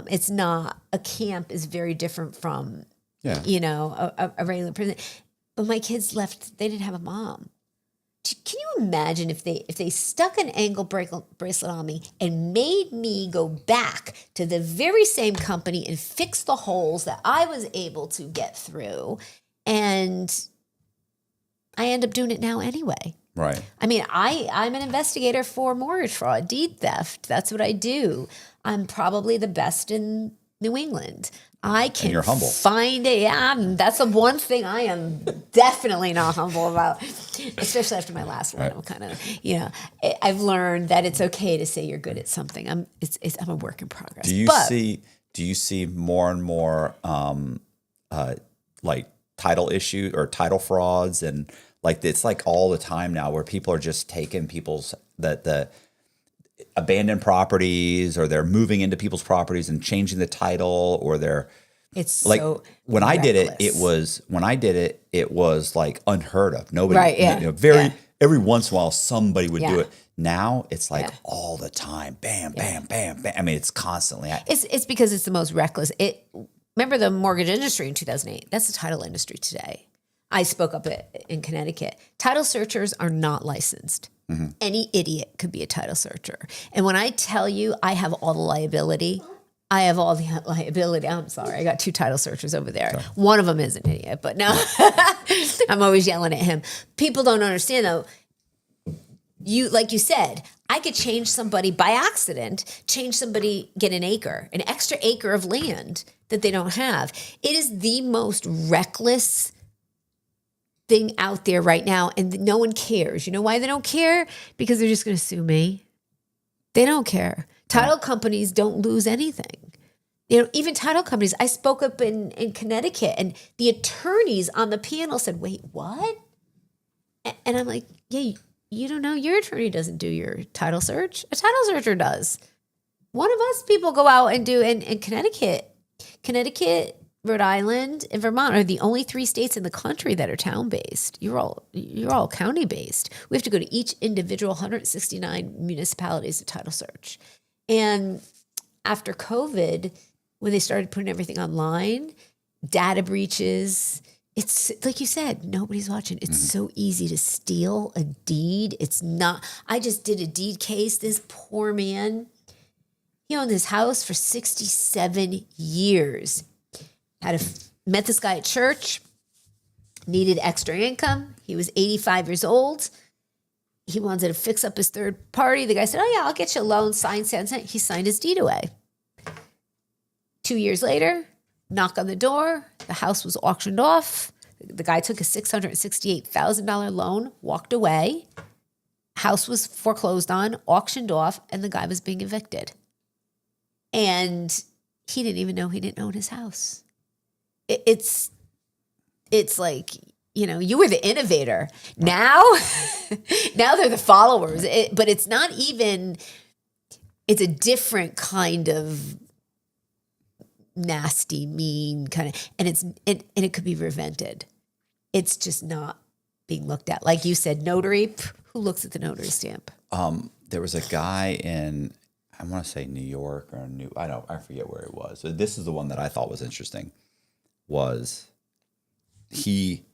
it's not. A camp is very different from, a regular prison. But my kids left, they didn't have a mom. Can you imagine if they stuck an ankle bracelet on me and made me go back to the very same company and fix the holes that I was able to get through, and I end up doing it now anyway. Right. I'm an investigator for mortgage fraud, deed theft. That's what I do. I'm probably the best in New England. I can you're humble. find it. Yeah, that's the one thing I am definitely not humble about, especially after my last one. I'm kind of, I've learned that it's okay to say you're good at something. I'm a work in progress. Do you see more and more like title issue or title frauds, and like it's like all the time now where people are just taking people's the abandoned properties, or they're moving into people's properties and changing the title, or it's like so when reckless. I did it, it was like unheard of. Nobody, right, yeah. Every once in a while somebody would do it. Now it's like all the time, bam, bam, bam, bam. I mean, it's constantly. It's because it's the most reckless. Remember the mortgage industry in 2008? That's the title industry today. I spoke up in Connecticut. Title searchers are not licensed. Mm-hmm. Any idiot could be a title searcher. And when I tell you I have all the liability, I'm sorry. I got 2 title searchers over there. Sorry. One of them is an idiot, but no, I'm always yelling at him. People don't understand though. Like you said, I could change somebody by accident, get an extra acre of land that they don't have. It is the most reckless thing out there right now, and no one cares. You know why they don't care? Because they're just going to sue me. They don't care. Title companies don't lose anything. Even title companies. I spoke up in Connecticut, and the attorneys on the panel said, "Wait, what?" And I'm like, "Yeah, you don't know. Your attorney doesn't do your title search. A title searcher does. One of us people go out and do in Connecticut, Rhode Island, and Vermont are the only 3 states in the country that are town-based. You're all county-based. We have to go to each individual 169 municipalities to title search. And after COVID, when they started putting everything online, data breaches, it's like you said, nobody's watching. It's so easy to steal a deed. It's not. I just did a deed case. This poor man, he owned this house for 67 years. Met this guy at church, needed extra income. He was 85 years old. He wanted to fix up his third party. The guy said, "Oh yeah, I'll get you a loan, sign. He signed his deed away. 2 years later, knock on the door. The house was auctioned off. The guy took a $668,000 loan, walked away. House was foreclosed on, auctioned off, and the guy was being evicted. And he didn't even know he didn't own his house. It's like, you were the innovator. Now they're the followers. But it's not even, it's a different kind of nasty, mean kind of, and it could be prevented. It's just not being looked at. Like you said, notary, who looks at the notary stamp? There was a guy in, I want to say New York or I forget where it was. So this is the one that I thought was interesting. Was he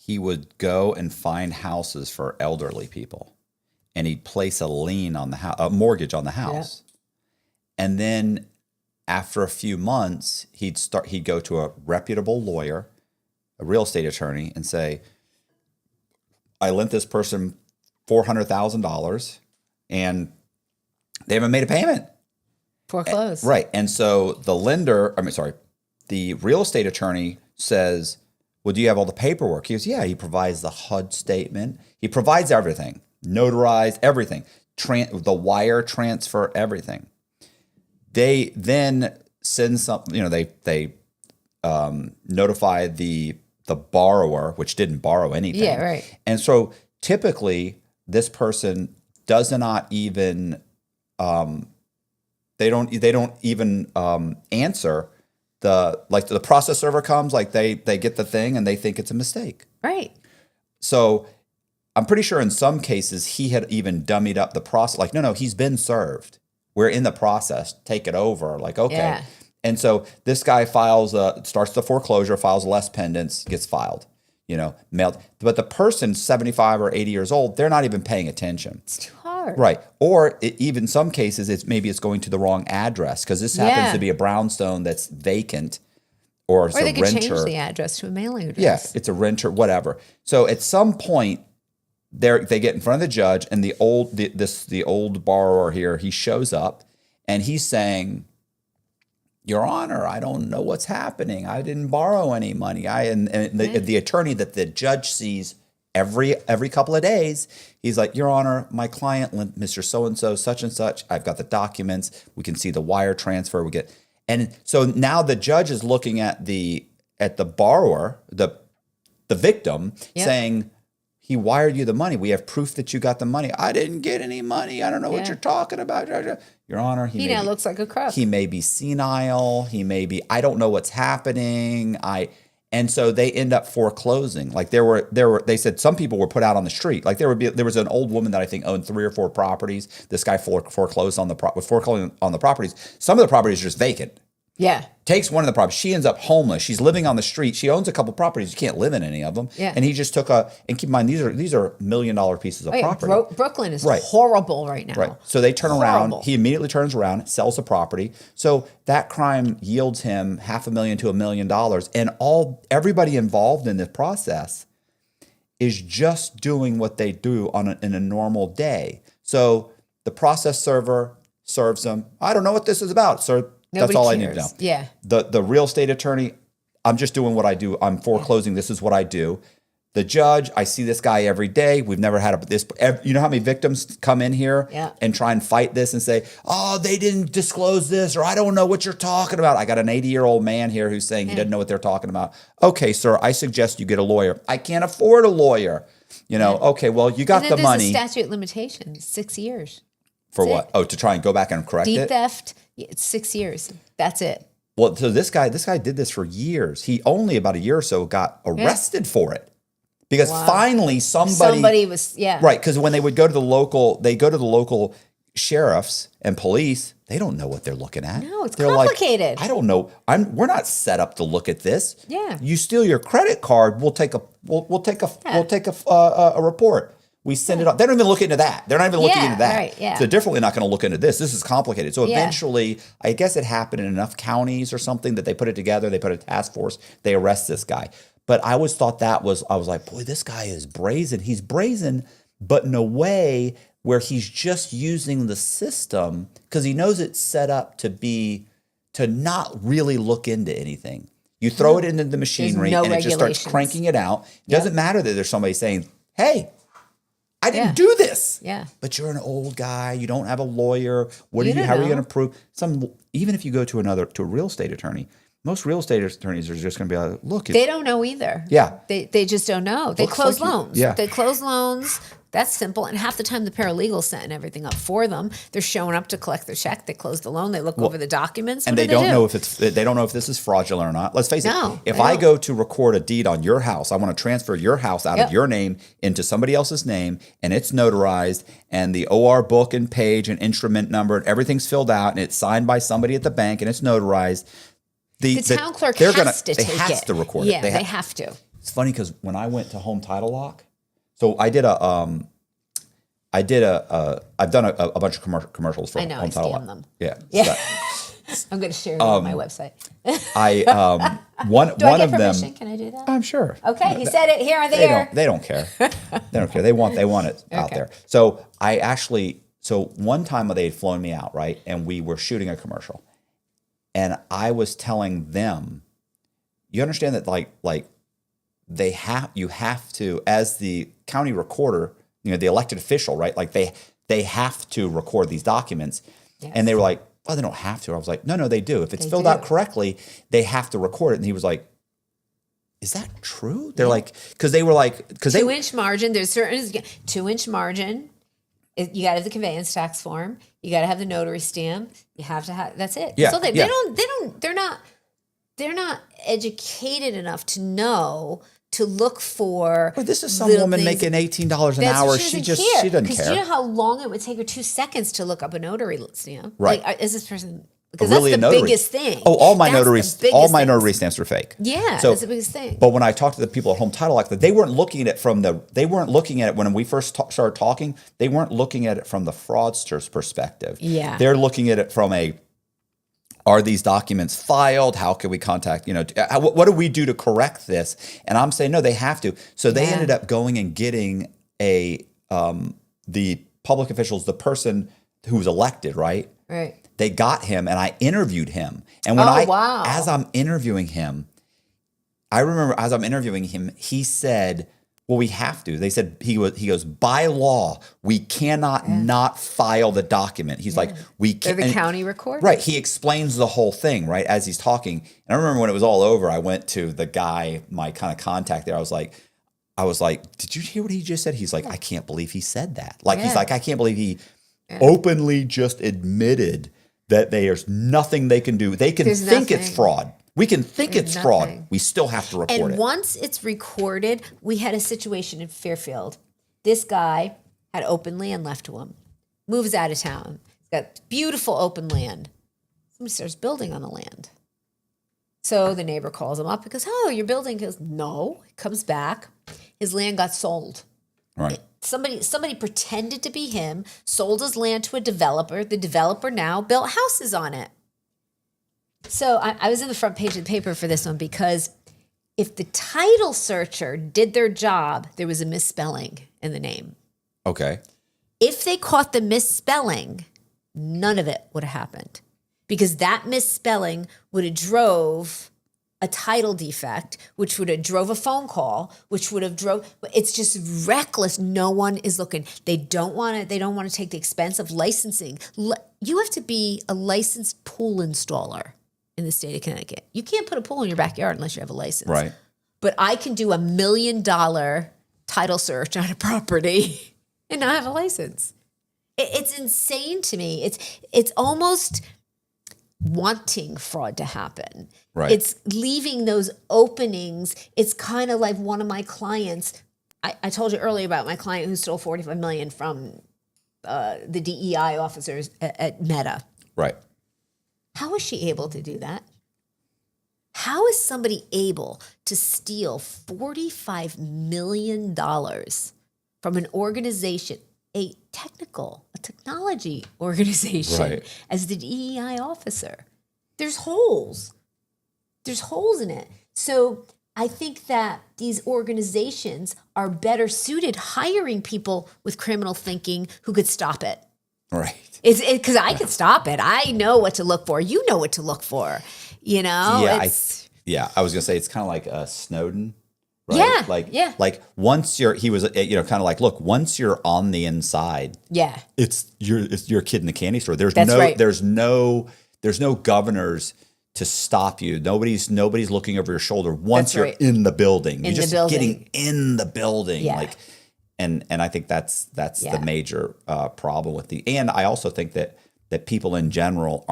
would go and find houses for elderly people, and he'd place a lien on the house, a mortgage on the house. Yeah. And then after a few months, he'd go to a reputable lawyer, a real estate attorney, and say, "I lent this person $400,000 and they haven't made a payment." Foreclosed. Right. And so the real estate attorney says, "Well, do you have all the paperwork?" He goes, "Yeah." He provides the HUD statement. He provides everything, notarized everything, the wire transfer, everything. They then send something, they notify the borrower, which didn't borrow anything. Yeah, right. And so typically this person does not even, they don't even answer the process server comes, like they get the thing and they think it's a mistake. Right. So I'm pretty sure in some cases he had even dummied up the process. Like, no, he's been served. We're in the process. Take it over. Like, okay. Yeah. And so this guy starts the foreclosure, files less pendants, gets filed, mailed. But the person 75 or 80 years old, they're not even paying attention. It's too hard. Right. Or even some cases, it's going to the wrong address, because this happens to be a brownstone that's vacant, or it's a renter. Or they could change the address to a mailing address. Yeah, it's a renter, whatever. So at some point, they get in front of the judge, and the old borrower here, he shows up, and he's saying, Your Honor, I don't know what's happening. I didn't borrow any money. The attorney that the judge sees every couple of days, he's like, Your Honor, my client, Mr. So-and-so, such and such, I've got the documents. We can see the wire transfer. And so now the judge is looking at the borrower, the victim, saying, he wired you the money. We have proof that you got the money. I didn't get any money. I don't know what you're talking about. Your Honor, he now looks like a crook. He may be senile. I don't know what's happening. And so they end up foreclosing. Like they said some people were put out on the street. Like there was an old woman that I think owned 3 or 4 properties. This guy foreclosed on the properties. Some of the properties are just vacant. Yeah. Takes one of the properties. She ends up homeless. She's living on the street. She owns a couple properties. You can't live in any of them. Yeah. And he just took and keep in mind, these are $1 million pieces of property. Brooklyn is horrible right now. Right. So they turn around. He immediately turns around, sells the property. So that crime yields him $500,000 to $1 million. And everybody involved in this process is just doing what they do in a normal day. So the process server serves them. I don't know what this is about, sir. That's all cares. I need to know. Yeah. The real estate attorney, I'm just doing what I do. I'm foreclosing. This is what I do. The judge, I see this guy every day. We've never had this. You know how many victims come in here and try and fight this and say, oh, they didn't disclose this, or I don't know what you're talking about. I got an 80-year-old man here who's saying he doesn't know what they're talking about. Okay, sir, I suggest you get a lawyer. I can't afford a lawyer. Okay, well, you got the money. There's a statute of limitations, 6 years. For what? Oh, to try and go back and correct it? Deed theft, it's 6 years. That's it. Well, so this guy did this for years. He only about a year or so got arrested for it. Because finally somebody was, right, because when they would go to the local sheriffs and police, they don't know what they're looking at. No, it's complicated. Like, I don't know. We're not set up to look at this. Yeah. You steal your credit card, we'll take a report. We send it up. They don't even look into that. They're not even looking into that. Right, yeah. So they're definitely not going to look into this. This is complicated. So eventually, I guess it happened in enough counties or something that they put it together. They put a task force. They arrest this guy. But I always thought I was like, boy, this guy is brazen. He's brazen, but in a way where he's just using the system because he knows it's set up to not really look into anything. You throw it into the machinery and it just starts cranking it out. It doesn't matter that there's somebody saying, hey, I didn't do this. Yeah. But you're an old guy. You don't have a lawyer. How are you going to prove even if you go to a real estate attorney, most real estate attorneys are just going to be like, look. They don't know either. Yeah. They just don't know. They close loans. Yeah. They close loans. That's simple. And half the time the paralegal's setting everything up for them. They're showing up to collect their check. They close the loan. They look over the documents. And they don't know if this is fraudulent or not. Let's face it. If I go to record a deed on your house, I want to transfer your house out of your name into somebody else's name, and it's notarized, and the OR book and page and instrument number and everything's filled out, and it's signed by somebody at the bank, and it's notarized. The town clerk has to record it. Yeah, they have to. It's funny because when I went to Home Title Lock, so I've done a bunch of commercials for Home Title Lock. Them. Yeah. I'm going to share it on my website. One of permission? them. Can I do that? I'm sure. Okay, he said it here on the air. They don't care. They don't care. They want it out there. So one time they had flown me out, right, and we were shooting a commercial, and I was telling them, you understand that like you have to, as the county recorder, the elected official, right? Like they have to record these documents. Yes. And they were like, well, they don't have to. I was like, no, they do. If it's filled out correctly, they have to record it. And he was like, is that true? They're like, because they were like, because 2-inch margin. There's certain 2-inch margin. You got to have the conveyance tax form. You got to have the notary stamp. You have to have. That's it. Yeah. So they're not educated enough to know to look for. Well, this is some woman making $18 an hour. She doesn't care. Because you know how long it would take her 2 seconds to look up a notary stamp. Right? Like, is this person? Because that's the biggest thing. Oh, all my notary stamps are fake. Yeah, that's the biggest thing. But when I talked to the people at Home Title Lock, they weren't looking at it they weren't looking at it when we first started talking. They weren't looking at it from the fraudster's perspective. Yeah, they're looking at it from are these documents filed? How can we contact, what do we do to correct this? And I'm saying, no, they have to. So they ended up going and getting the public officials, the person who was elected, right? Right. they got him, and I interviewed him. And when as I'm interviewing him, I remember as I'm interviewing him, he said, well, we have to. They said, he goes, by law, we cannot not file the document. He's like, we can't. The county record? Right. He explains the whole thing, right, as he's talking. And I remember when it was all over, I went to the guy, my kind of contact there. I was like, did you hear what he just said? He's like, I can't believe he said that. Like, he's like, I can't believe he openly just admitted that there's nothing they can do. They can think it's fraud. We can think it's fraud. We still have to report it. And once it's recorded, we had a situation in Fairfield. This guy had open land left to him, moves out of town. He's got beautiful open land. Somebody starts building on the land. So the neighbor calls him up because, oh, you're building. He goes, no. He comes back. His land got sold. Right. Somebody pretended to be him, sold his land to a developer. The developer now built houses on it. So I was in the front page of the paper for this one because if the title searcher did their job, there was a misspelling in the name. Okay. If they caught the misspelling, none of it would have happened because that misspelling would have drove a title defect, which would have drove a phone call, which would have it's just reckless. No one is looking. They don't want to take the expense of licensing. You have to be a licensed pool installer in the state of Connecticut. You can't put a pool in your backyard unless you have a license. Right. But I can do $1 million title search on a property and not have a license. It's insane to me. It's almost wanting fraud to happen. Right. It's leaving those openings. It's kind of like one of my clients. I told you earlier about my client who stole $45 million from the DEI officers at Meta. Right. How is she able to do that? How is somebody able to steal $45 million from an organization, a technology organization, as the DEI officer? There's holes. There's holes in it. So I think that these organizations are better suited hiring people with criminal thinking who could stop it. Right. It's because I could stop it. I know what to look for. You know what to look for. You know? Yeah. I was going to say it's kind of like Snowden. Right? Yeah. Like once he was, kind of like, look, once you're on the inside, it's you're a kid in the candy store. There's no governors to stop you. Nobody's looking over your shoulder once you're in the building. You're just getting in the building. Yeah. Like, and I think that's the major problem with and I also think that people in general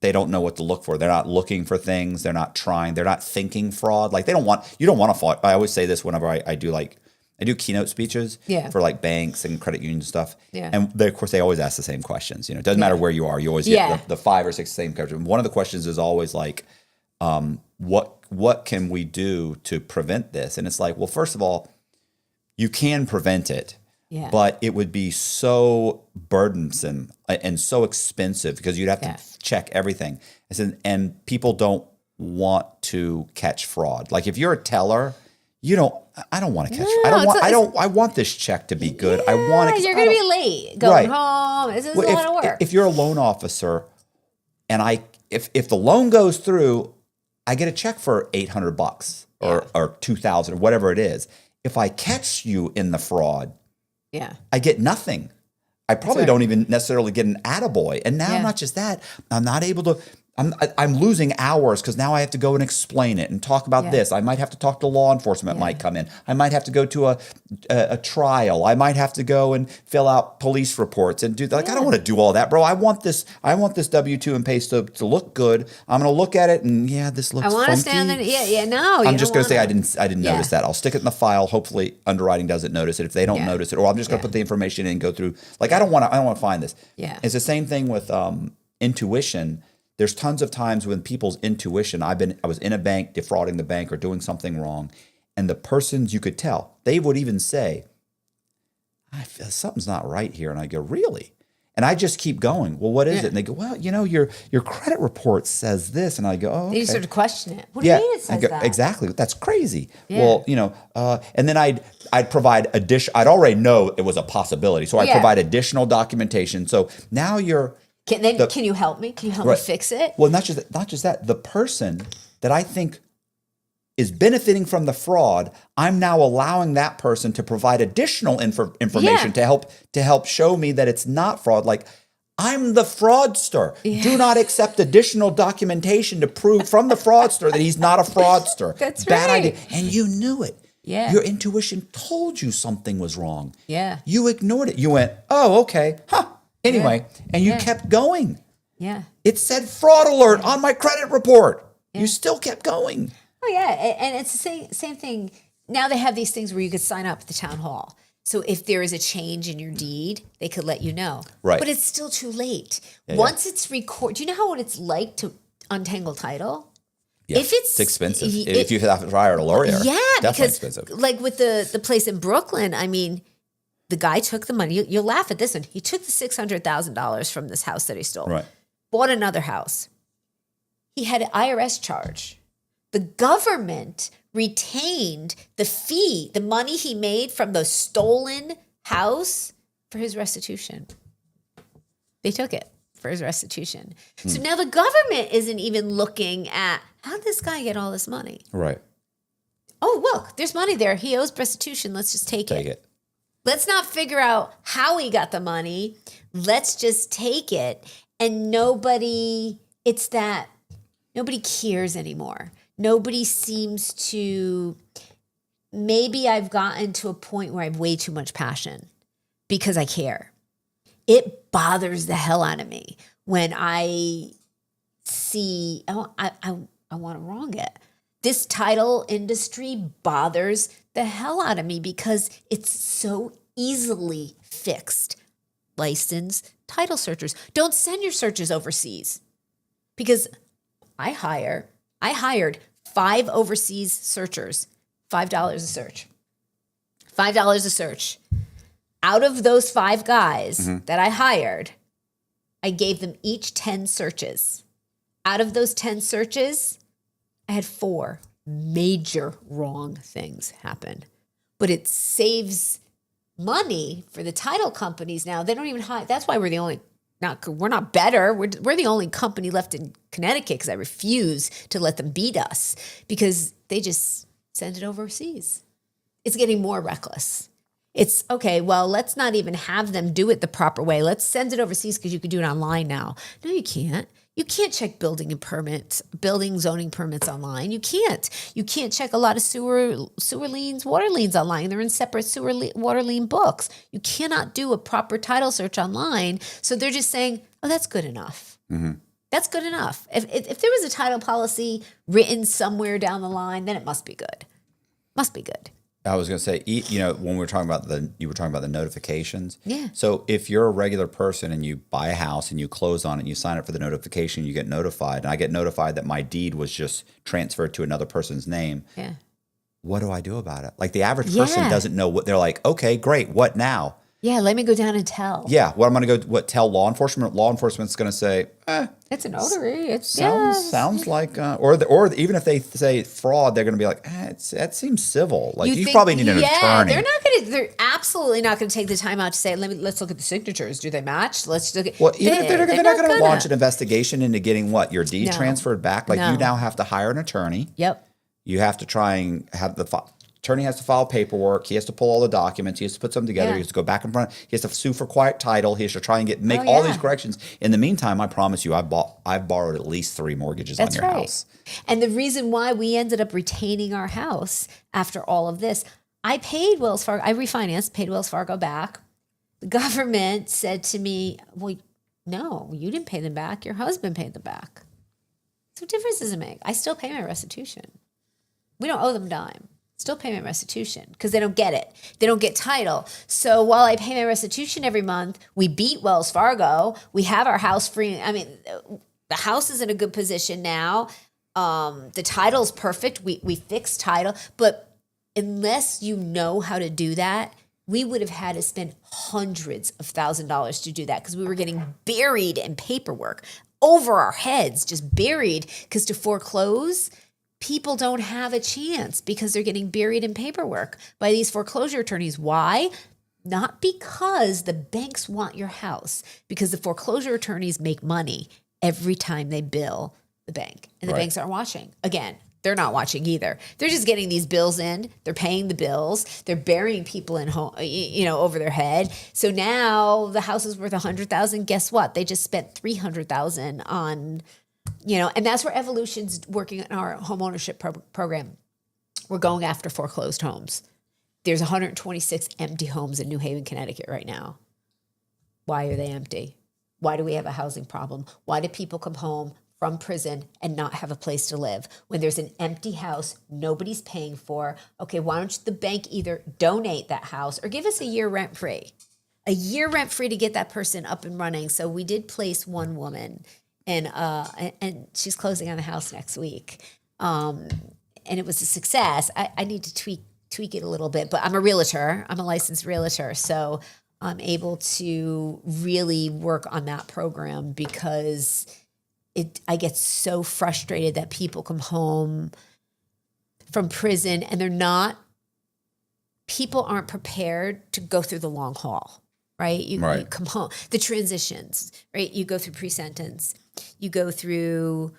they don't know what to look for. They're not looking for things. They're not trying. They're not thinking fraud. Like you don't want to fraud. I always say this whenever I do keynote speeches for like banks and credit union stuff. Yeah. And of course they always ask the same questions. It doesn't matter where you are. You always get the 5 or 6 same questions. One of the questions is always like, what can we do to prevent this? And it's like, well, first of all, you can prevent it. Yeah. But it would be so burdensome and so expensive because you'd have to check everything. And people don't want to catch fraud. Like if you're a teller, I don't want to catch fraud. I want this check to be good. I want it. You're going to be late going home. This is a lot of work. If you're a loan officer and if the loan goes through, I get a check for $800 or $2,000 or whatever it is. If I catch you in the fraud, I get nothing. I probably don't even necessarily get an attaboy. And now not just that, I'm not able to. I'm losing hours because now I have to go and explain it and talk about this. I might have to talk to law enforcement. Might come in. I might have to go to a trial. I might have to go and fill out police reports and do like I don't want to do all that, bro. I want this W-2 and pay to look good. I'm going to look at it and this looks. I want to stand there. No, I'm just going to say I didn't notice that. I'll stick it in the file. Hopefully, underwriting doesn't notice it. If they don't notice it, or I'm just going to put the information in and go through. Like I don't want to find this. Yeah, it's the same thing with intuition. There's tons of times when people's intuition, I was in a bank defrauding the bank or doing something wrong, and the persons you could tell, they would even say, I feel something's not right here. And I go, really? And I just keep going. Well, what is it? And they go, well, your credit report says this. And I go, oh, okay. You sort of question it. What do you mean it says that? Exactly. That's crazy. Yeah. Well, and then I'd provide I'd already know it was a possibility. So I provide additional documentation. So now you're Can you help me? Can you help me fix it? Well, not just that. The person that I think is benefiting from the fraud, I'm now allowing that person to provide additional information to help show me that it's not fraud. Like, I'm the fraudster. Yeah. Do not accept additional documentation to prove from the fraudster that he's not a fraudster. That's Bad right. idea. And you knew it. Yeah. Your intuition told you something was wrong. Yeah. You ignored it. You went, oh, okay. Anyway, and you kept going. Yeah. It said fraud alert on my credit report. Yeah. You still kept going. Oh, yeah. And it's the same thing. Now they have these things where you could sign up at the town hall. So if there is a change in your deed, they could let you know. Right. But it's still too late. Once it's recorded, do you know what it's like to untangle title? Yeah. If it's expensive. If you have to hire a lawyer. Yeah, because expensive. Like with the place in Brooklyn, I mean, the guy took the money. You'll laugh at this one. He took the $600,000 from this house that he stole. Right. Bought another house. He had an IRS charge. The government retained the fee, the money he made from the stolen house for his restitution. They took it for his restitution. So now the government isn't even looking at how did this guy get all this money? Right. Oh, look, there's money there. He owes restitution. Let's just take it. Let's not figure out how he got the money. Let's just take it. And nobody cares anymore. Nobody seems to, maybe I've gotten to a point where I have way too much passion because I care. It bothers the hell out of me when I see, I want to wrong it. This title industry bothers the hell out of me because it's so easily fixed. Licensed title searchers. Don't send your searches overseas because I hired 5 overseas searchers, $5 a search. $5 a search. Out of those 5 guys that I hired, I gave them each 10 searches. Out of those 10 searches, I had 4 major wrong things happen. But it saves money for the title companies now. They don't even hire. That's why we're the only, we're not better. We're the only company left in Connecticut because I refuse to let them beat us because they just send it overseas. It's getting more reckless. It's okay, well, let's not even have them do it the proper way. Let's send it overseas because you can do it online now. No, you can't. You can't check building zoning permits online. You can't. You can't check a lot of sewer liens, water liens online. They're in separate water lien books. You cannot do a proper title search online. So they're just saying, oh, that's good enough. Mm-hmm. That's good enough. If there was a title policy written somewhere down the line, then it must be good. Must be good. I was going to say, when we were talking about you were talking about the notifications. Yeah. So if you're a regular person and you buy a house and you close on it and you sign up for the notification, you get notified. And I get notified that my deed was just transferred to another person's name. Yeah. What do I do about it? Like the average person doesn't know what they're like. Okay, great. What now? Yeah, let me go down and tell. Yeah, what I'm going to tell law enforcement? Law enforcement's going to say, it's a notary. It sounds like, or even if they say fraud, they're going to be like, that seems civil. Like you probably need an attorney. They're absolutely not going to take the time out to say, let's look at the signatures. Do they match? Let's look at. Well, even if they're not going to launch an investigation into getting your deed transferred back. Like you now have to hire an attorney. Yep. You have to try and have attorney has to file paperwork. He has to pull all the documents. He has to put something together. Yeah. He has to go back in front. He has to sue for quiet title. He has to try and make all these corrections. In the meantime, I promise you, I've borrowed at least 3 mortgages on your house. And the reason why we ended up retaining our house after all of this, I paid Wells Fargo. I refinanced, paid Wells Fargo back. The government said to me, well, no, you didn't pay them back. Your husband paid them back. So what difference does it make? I still pay my restitution. We don't owe them a dime. Still pay my restitution because they don't get it. They don't get title. So while I pay my restitution every month, we beat Wells Fargo. We have our house free. I mean, the house is in a good position now. The title's perfect. We fixed title. But unless you know how to do that, we would have had to spend hundreds of $1,000s to do that because we were getting buried in paperwork over our heads, just buried because to foreclose, people don't have a chance because they're getting buried in paperwork by these foreclosure attorneys. Why? not because the banks want your house, because the foreclosure attorneys make money every time they bill the bank, and the banks aren't watching. Again, they're not watching either. They're just getting these bills in. They're paying the bills. They're burying people in home, over their head. So now the house is worth $100,000. Guess what? They just spent $300,000 on, and that's where Evolution's working on our home ownership program. We're going after foreclosed homes. There's 126 empty homes in New Haven, Connecticut right now. Why are they empty? Why do we have a housing problem? Why do people come home from prison and not have a place to live? When there's an empty house, nobody's paying for. Okay, why don't the bank either donate that house or give us a year rent-free? A year rent-free to get that person up and running. So we did place one woman, and she's closing on the house next week. And it was a success. I need to tweak it a little bit, but I'm a realtor. I'm a licensed realtor. So I'm able to really work on that program because I get so frustrated that people come home from prison and people aren't prepared to go through the long haul, right? You come home, the transitions, right? You go through pre-sentence, you go through,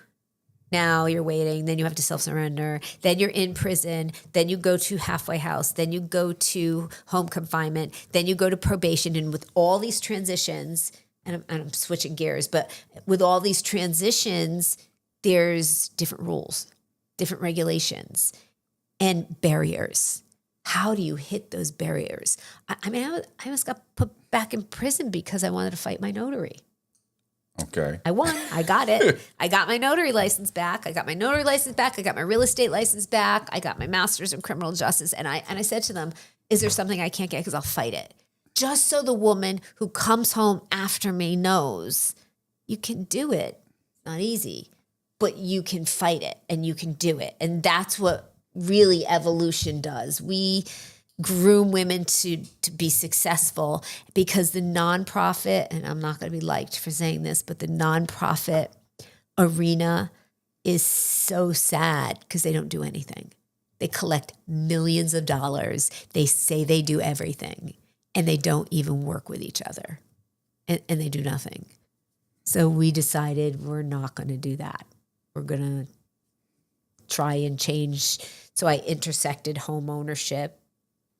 now you're waiting, then you have to self-surrender, then you're in prison, then you go to halfway house, then you go to home confinement, then you go to probation. And with all these transitions, and I'm switching gears, but with all these transitions, there's different rules, different regulations, and barriers. How do you hit those barriers? I almost got put back in prison because I wanted to fight my notary. Okay. I won. I got it. I got my notary license back. I got my real estate license back. I got my master's in criminal justice. And I said to them, is there something I can't get? Because I'll fight it. Just so the woman who comes home after me knows you can do it. It's not easy, but you can fight it and you can do it. And that's what really Evolution does. We groom women to be successful because the nonprofit, and I'm not going to be liked for saying this, but the nonprofit arena is so sad because they don't do anything. They collect millions of dollars. They say they do everything, and they don't even work with each other, and they do nothing. So we decided we're not going to do that. We're going to try and change. So I intersected home ownership,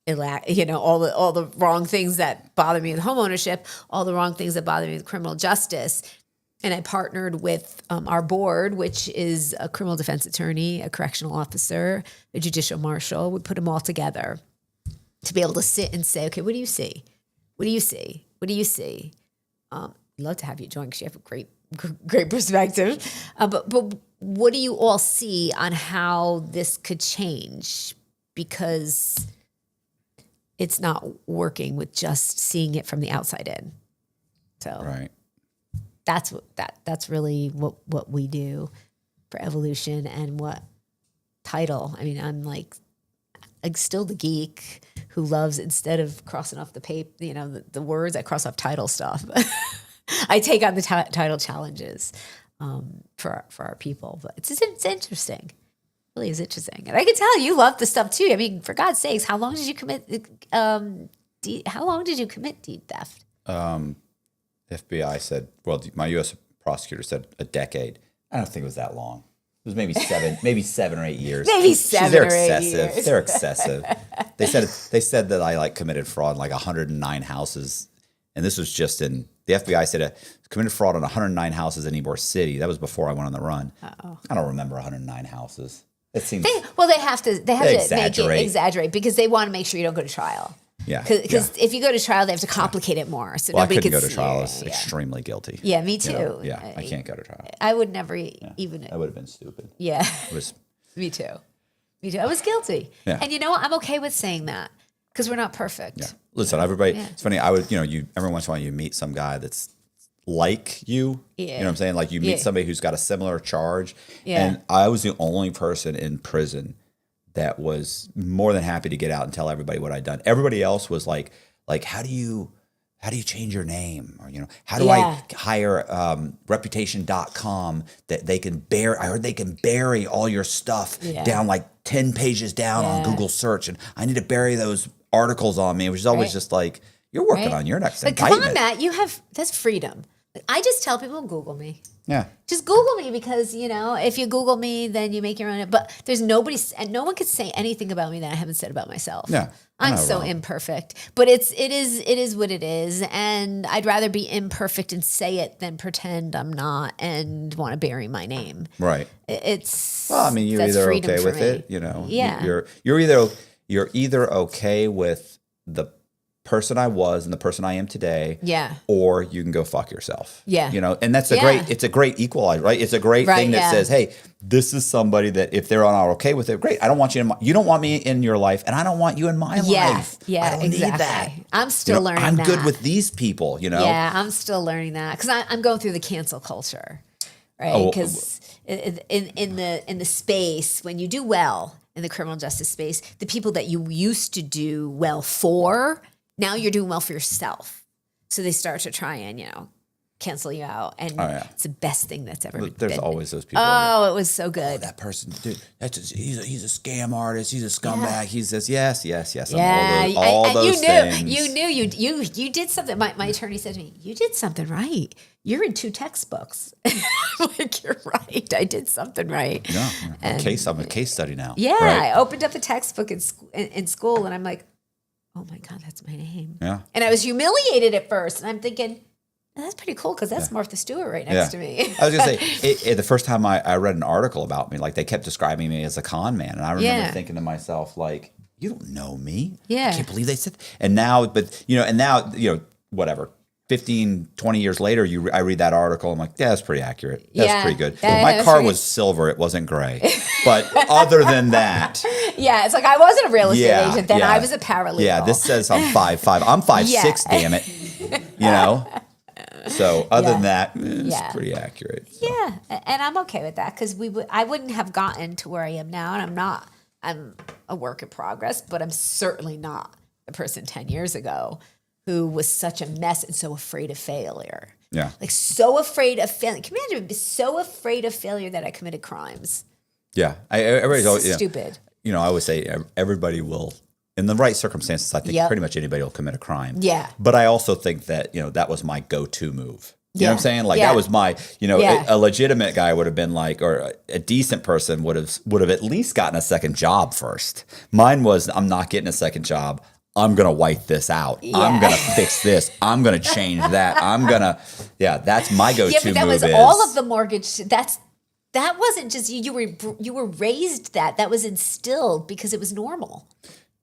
all the wrong things that bother me with home ownership, all the wrong things that bother me with criminal justice. And I partnered with our board, which is a criminal defense attorney, a correctional officer, a judicial marshal. We put them all together to be able to sit and say, okay, what do you see? What do you see? What do you see? I'd love to have you join because you have a great perspective. But what do you all see on how this could change? Because it's not working with just seeing it from the outside in. So that's really what we do for Evolution and what title. I mean, I'm still the geek who loves, instead of crossing off the paper, the words, I cross off title stuff. I take on the title challenges for our people, but it's interesting. Really is interesting. And I can tell you love the stuff too. I mean, for God's sakes, how long did you commit deed theft? FBI said, well, my U.S. prosecutor said a decade. I don't think it was that long. It was maybe 7 or 8 years. Maybe 7 or 8 years. They're excessive. They said that I committed fraud in 109 houses. And this was just the FBI said I committed fraud on 109 houses in Ybor City. That was before I went on the run. Uh-oh. I don't remember 109 houses. It seems they have to exaggerate because they want to make sure you don't go to trial. Yeah, because if you go to trial, they have to complicate it more. So I couldn't go to trial. I was extremely guilty. Yeah, me too. I can't go to trial. I would never even. That would have been stupid. Yeah, me too. I was guilty, and you know what? I'm okay with saying that because we're not perfect. Yeah. Listen, everybody. Yeah. It's funny. I would, you every once in a while you meet some guy that's like you. Yeah. You know what I'm saying? Like you meet somebody who's got a similar charge. Yeah. And I was the only person in prison that was more than happy to get out and tell everybody what I'd done. Everybody else was like, how do you change your name? Or, how do I hire reputation.com that they can bury, I heard they can bury all your stuff down 10 pages down on Google search. And I need to bury those articles on me, which is always just You're working Right? on your next But indictment. come on, Matt, that's freedom. I just tell people Google me. Yeah. Just Google me because, if you Google me, then you make your own. But there's nobody, and no one could say anything about me that I haven't said about myself. Yeah. I'm so imperfect. But it is what it is. And I'd rather be imperfect and say it than pretend I'm not and want to bury my name. Right. It's Well, I mean, you're that's either freedom okay for with me. it, Yeah. You're either okay with the person I was and the person I am today. Yeah. Or you can go fuck yourself. Yeah. And that's it's a great equalizer, right? It's a great thing that says, hey, this is somebody that if they're not okay with it, great. I don't want you you don't want me in your life and I don't want you in my life. Yeah, I don't exactly. need that. I'm still learning I'm that. good with these people, Yeah, I'm still learning that because I'm going through the cancel culture, right? Because in the space, when you do well in the criminal justice space, the people that you used to do well for, now you're doing well for yourself. So they start to try and, cancel you out. And it's the best thing that's ever been. There's always those people. Oh, it was so good. That person, dude, he's a scam artist. He's a scumbag. He says, yes. Yeah, all those things. You did something. My attorney said to me, you did something right. You're in 2 textbooks. I'm like, you're right. I did something right. Yeah, I'm a case study now. Yeah, right? I opened up a textbook in school and I'm like, oh my God, that's my name. Yeah. And I was humiliated at first. And I'm thinking, that's pretty cool because that's Martha Stewart right next to me. I was going to say, the first time I read an article about me, like they kept describing me as a con man. And I remember thinking to myself, like, you don't know me. Yeah. I can't believe they said that. And now, whatever. 15, 20 years later, I read that article. I'm like, yeah, that's pretty accurate. That's pretty good. My car was silver. It wasn't gray. But other than that. Yeah, it's like I wasn't a real estate agent then. I was a paralegal. Yeah, this says I'm 5'5". I'm 5'6", damn it. So other than that, it's pretty accurate. So. Yeah, and I'm okay with that because I wouldn't have gotten to where I am now. And I'm a work in progress, but I'm certainly not the person 10 years ago who was such a mess and so afraid of failure. Yeah. Like so afraid of failing. Can you imagine so afraid of failure that I committed crimes? Yeah. Everybody's always stupid. I always say everybody will, in the right circumstances, I think pretty much anybody will commit a crime. Yeah. But I also think that, that was my go-to move. You know what I'm saying? Like that was my, a legitimate guy would have been like, or a decent person would have at least gotten a second job first. Mine was, I'm not getting a second job. I'm going to wipe this out. Yeah. I'm going to fix this. I'm going to change that. That's my go-to move. Yeah, but that was all of the mortgage. That wasn't just you were raised that was instilled because it was normal.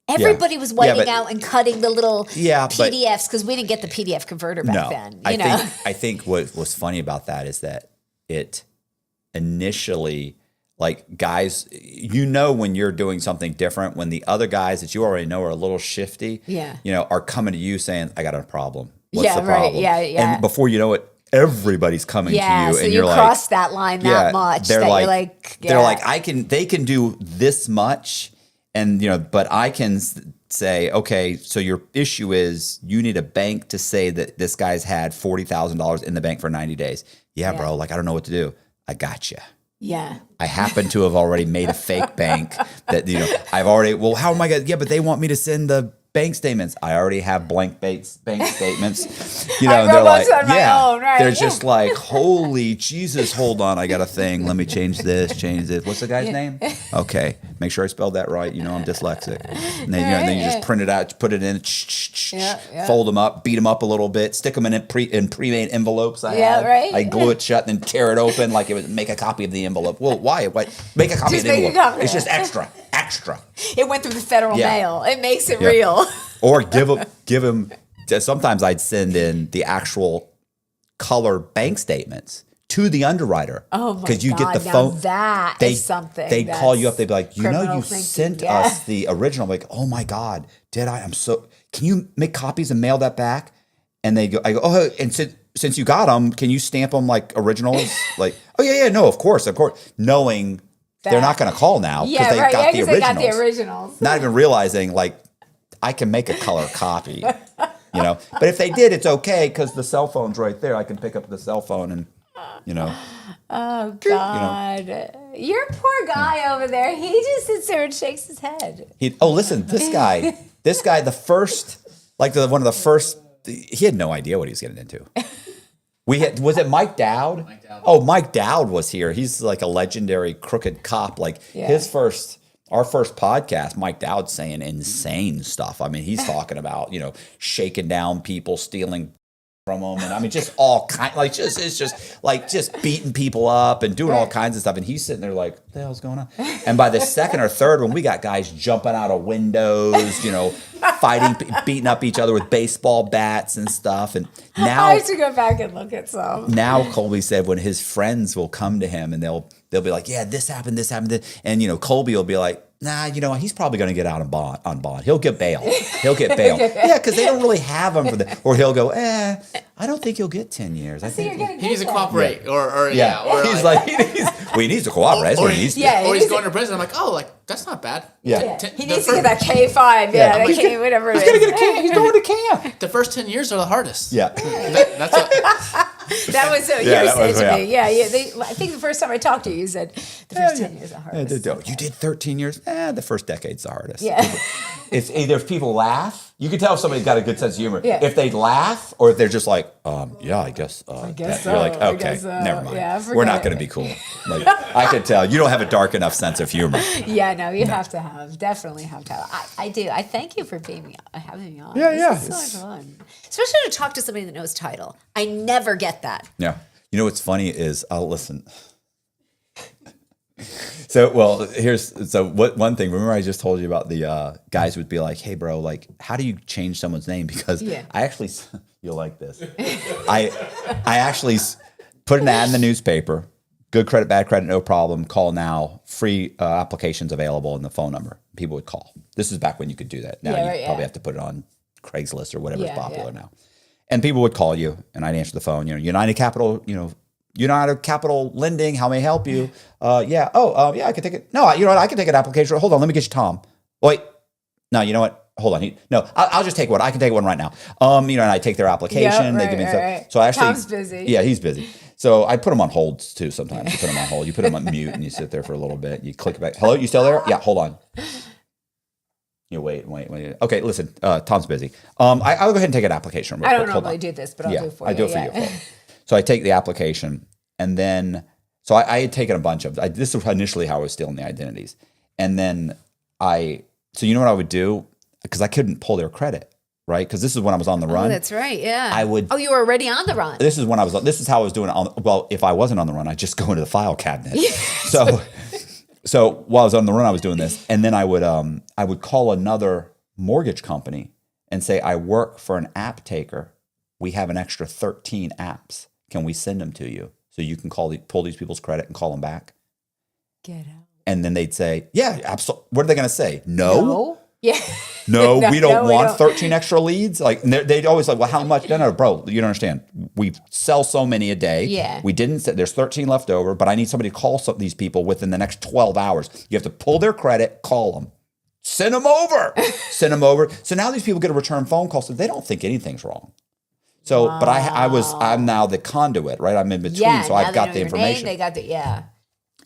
Everybody was whiting out and cutting the little PDFs because we didn't get the PDF converter back then. I think what was funny about that is that it initially, like guys, when you're doing something different, when the other guys that you already know are a little shifty, are coming to you saying, I got a problem. What's the problem? Right. Yeah. And before you know it, everybody's coming to you, so and you you're cross that line that much. They're that they're like, they can do this much, and but I can say, okay, so your issue is you need a bank to say that this guy's had $40,000 in the bank for 90 days. Yeah, bro. Like I don't know what to do. I got you. Yeah. I happen to have already made a fake bank that, I've already, how am I going to, but they want me to send the bank statements. I already have blank bank statements. They're like, they're just like, holy Jesus, hold on. I got a thing. Let me change this. What's the guy's name? Okay. Make sure I spelled that right. I'm dyslexic. And then, you just print it out, put it in, fold them up, beat them up a little bit, stick them in pre-made envelopes. I glue it shut and then tear it open like it would make a copy of the envelope. Well, why? What? Make a copy of the envelope. It's just extra. It went through the federal mail. It makes it real. Or give them. Sometimes I'd send in the actual color bank statements to the underwriter. Oh my God! Because you get the phone. That is something. They'd call you up. They'd be like, you thinking, sent us the original. I'm like, oh my God, did I? Can you make copies and mail that back? And I go, oh, and since you got them, can you stamp them like originals? Like, oh yeah, no, of course, knowing. They're not going to call now because they got the originals. They got the originals. Not even realizing, like, I can make a color copy, But if they did, it's okay because the cell phone's right there. I can pick up the cell phone and, Oh, God. Your poor guy over there, he just sits there and shakes his head. Listen, this guy, the first Like one of the first, he had no idea what he was getting into. Was it Mike Dowd? Mike Dowd. Oh, Mike Dowd was here. He's like a legendary crooked cop. Like our first podcast, Mike Dowd's saying insane stuff. I mean, he's talking about, shaking down people, stealing from them. And I mean, just all kind, just beating people up and doing all kinds of stuff. And he's sitting there like, what the hell's going on? And by the second or third one, we got guys jumping out of windows, fighting, beating up each other with baseball bats and stuff. And now I have to go back and look at some. Now Colby said when his friends will come to him and they'll be like, yeah, this happened. And, Colby will be like, nah, he's probably going to get out on bond. He'll get bail. Yeah, because they don't really have him for that. Or he'll go, I don't think he'll get 10 years. I think he needs to cooperate. Or he's like, he needs to cooperate. Or he's going to prison. I'm like, that's not bad. Yeah. He needs to get that K5. Yeah, whatever it is. He's going to get a camp. He's going to camp. The first 10 years are the hardest. Yeah. That was what you said to me. Yeah. I think the first time I talked to you, you said the first 10 years are the hardest. You did 13 years? The first decade's the hardest. Yeah. It's either if people laugh, you can tell if somebody's got a good sense of humor. Yeah. If they laugh, or if they're just like, I guess so. You're like, okay, never mind. Yeah, we're not going to be cool. Like, I could tell you don't have a dark enough sense of humor. Yeah, no, you definitely have to have. I do. I thank you for having me on. Yeah, This is so much fun. Especially to talk to somebody that knows title. I never get that. Yeah. What's funny is, I'll listen. One thing. Remember, I just told you about the guys would be like, "Hey, bro, like, how do you change someone's name?" Because I actually, you'll like this. I actually put an ad in the newspaper. Good credit, bad credit, no problem. Call now. Free applications available, and the phone number. People would call. This is back when you could do that. Now you probably have to put it on Craigslist or whatever is popular now. And people would call you, and I'd answer the phone. United Capital, United Capital Lending, how may I help you? I can take it. No, I can take an application. Hold on, let me get you Tom. Wait, no, you know what? Hold on. I'll just take one. I can take one right now. And I take their application. They give me stuff. So I actually, Tom's busy. Yeah, he's busy. So I put him on hold too. Sometimes you put him on hold. You put him on mute, and you sit there for a little bit. You click back. Hello, you still there? Yeah, hold on. You wait. Okay, listen. Tom's busy. I'll go ahead and take an application. I don't normally do this, but I'll do it for you. I do it for you. So I take the application, and then I had taken a bunch of. This was initially how I was stealing the identities, and then So you know what I would do, because I couldn't pull their credit, right? Because this is when I was on the run. Oh, that's right. Yeah. I would. Oh, you were already on the run. This is when I was. This is how I was doing it. Well, if I wasn't on the run, I'd just go into the file cabinet. So while I was on the run, I was doing this, and then I would call another mortgage company and say, I work for an app taker. We have an extra 13 apps. Can we send them to you so you can pull these people's credit and call them back? Get out. And then they'd say, yeah, absolutely. What are they going to say? No. Yeah. No, we don't want 13 extra leads. Like, and they'd always like, well, how much? No, bro, you don't understand. We sell so many a day. Yeah. We didn't say there's 13 left over, but I need somebody to call these people within the next 12 hours. You have to pull their credit, call them, send them over. So now these people get a return phone call, so they don't think anything's wrong. So, but I'm now the conduit, right? I'm in between, so I've got the information. They got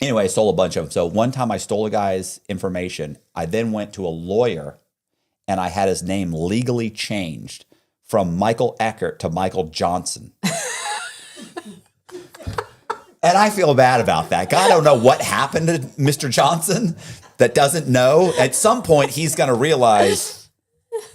Anyway, I stole a bunch of them. So one time I stole a guy's information. I then went to a lawyer and I had his name legally changed from Michael Eckert to Michael Johnson. And I feel bad about that. God, I don't know what happened to Mr. Johnson that doesn't know. At some point, he's going to realize,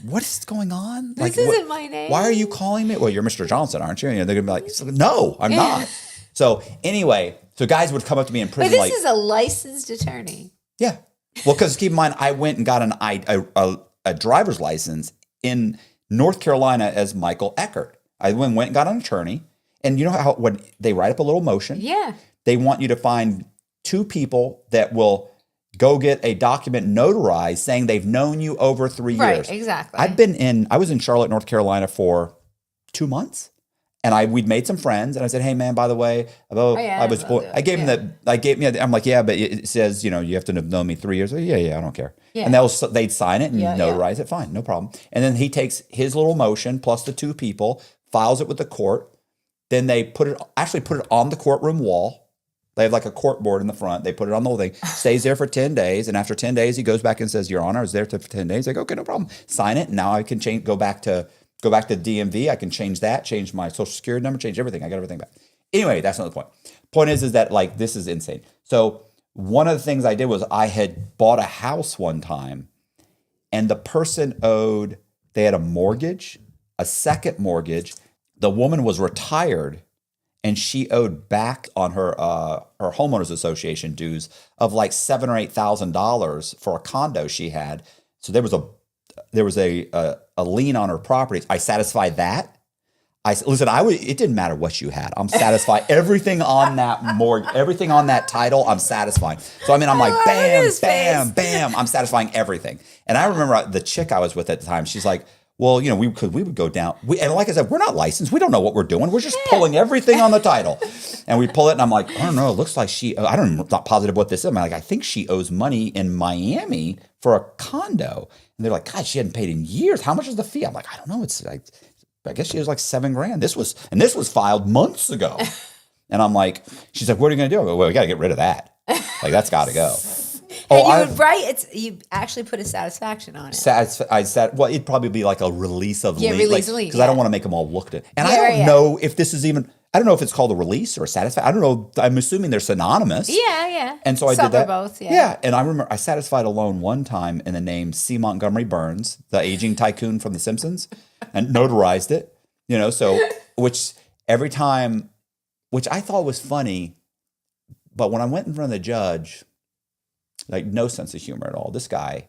what is going on? This isn't my name. Why are you calling me? Well, you're Mr. Johnson, aren't you? And they're going to be like, no, I'm not. So anyway, so guys would come up to me in prison. But this is a licensed attorney. Yeah. Well, because keep in mind, I went and got a driver's license in North Carolina as Michael Eckert. I went and got an attorney. And you know how when they write up a little motion? Yeah. They want you to find two people that will go get a document notarized saying they've known you over 3 years. Right, exactly. I was in Charlotte, North Carolina for 2 months. And we'd made some friends, and I said, "Hey, man, by the way, I'm like, yeah, but it says, you have to have known me 3 years. Yeah, I don't care. Yeah. And they'd sign it and notarize it. Fine, no problem. And then he takes his little motion plus the two people, files it with the court. Then they put it on the courtroom wall, They have like a cork board in the front. They put it on the whole thing. Stays there for 10 days. And after 10 days, he goes back and says, Your Honor, I was there for 10 days. I go, okay, no problem. Sign it. And now I can go back to DMV. I can change that, change my social security number, change everything. I got everything back. Anyway, that's not the point. Point is that like, this is insane. So one of the things I did was I had bought a house one time and the person they had a mortgage, a second mortgage. The woman was retired and she owed back on her homeowners association dues of like $7,000 or $8,000 for a condo she had. So there was a lien on her property. I satisfied that. It didn't matter what you had. I'm satisfied. Everything on that everything on that title, I'm satisfying. So I'm like, bam, bam, bam. I'm satisfying everything. And I remember the chick I was with at the time. She's like, well, we would go down. And like I said, we're not licensed. We don't know what we're doing. We're just pulling everything on the title. And we pull it and I'm like, I don't know. It looks like I'm not positive what this is. I'm like, I think she owes money in Miami for a condo. And they're like, God, she hadn't paid in years. How much is the fee? I'm like, I don't know. It's like, I guess she was like $7,000. This was filed months ago. And I'm like, she's like, what are you going to do? I go, well, we got to get rid of that. Like, that's got to go. You actually put a satisfaction on it. I said, well, it'd probably be like a release of lien. Because I don't want to make them all looked at. And I don't know if this is even, I don't know if it's called a release or a satisfaction. I don't know. I'm assuming they're synonymous. Yeah. And so I did that. Both, yeah. And I remember I satisfied a loan one time in the name C. Montgomery Burns, the aging tycoon from The Simpsons, and notarized it, which every time, which I thought was funny. But when I went in front of the judge, like no sense of humor at all. This guy.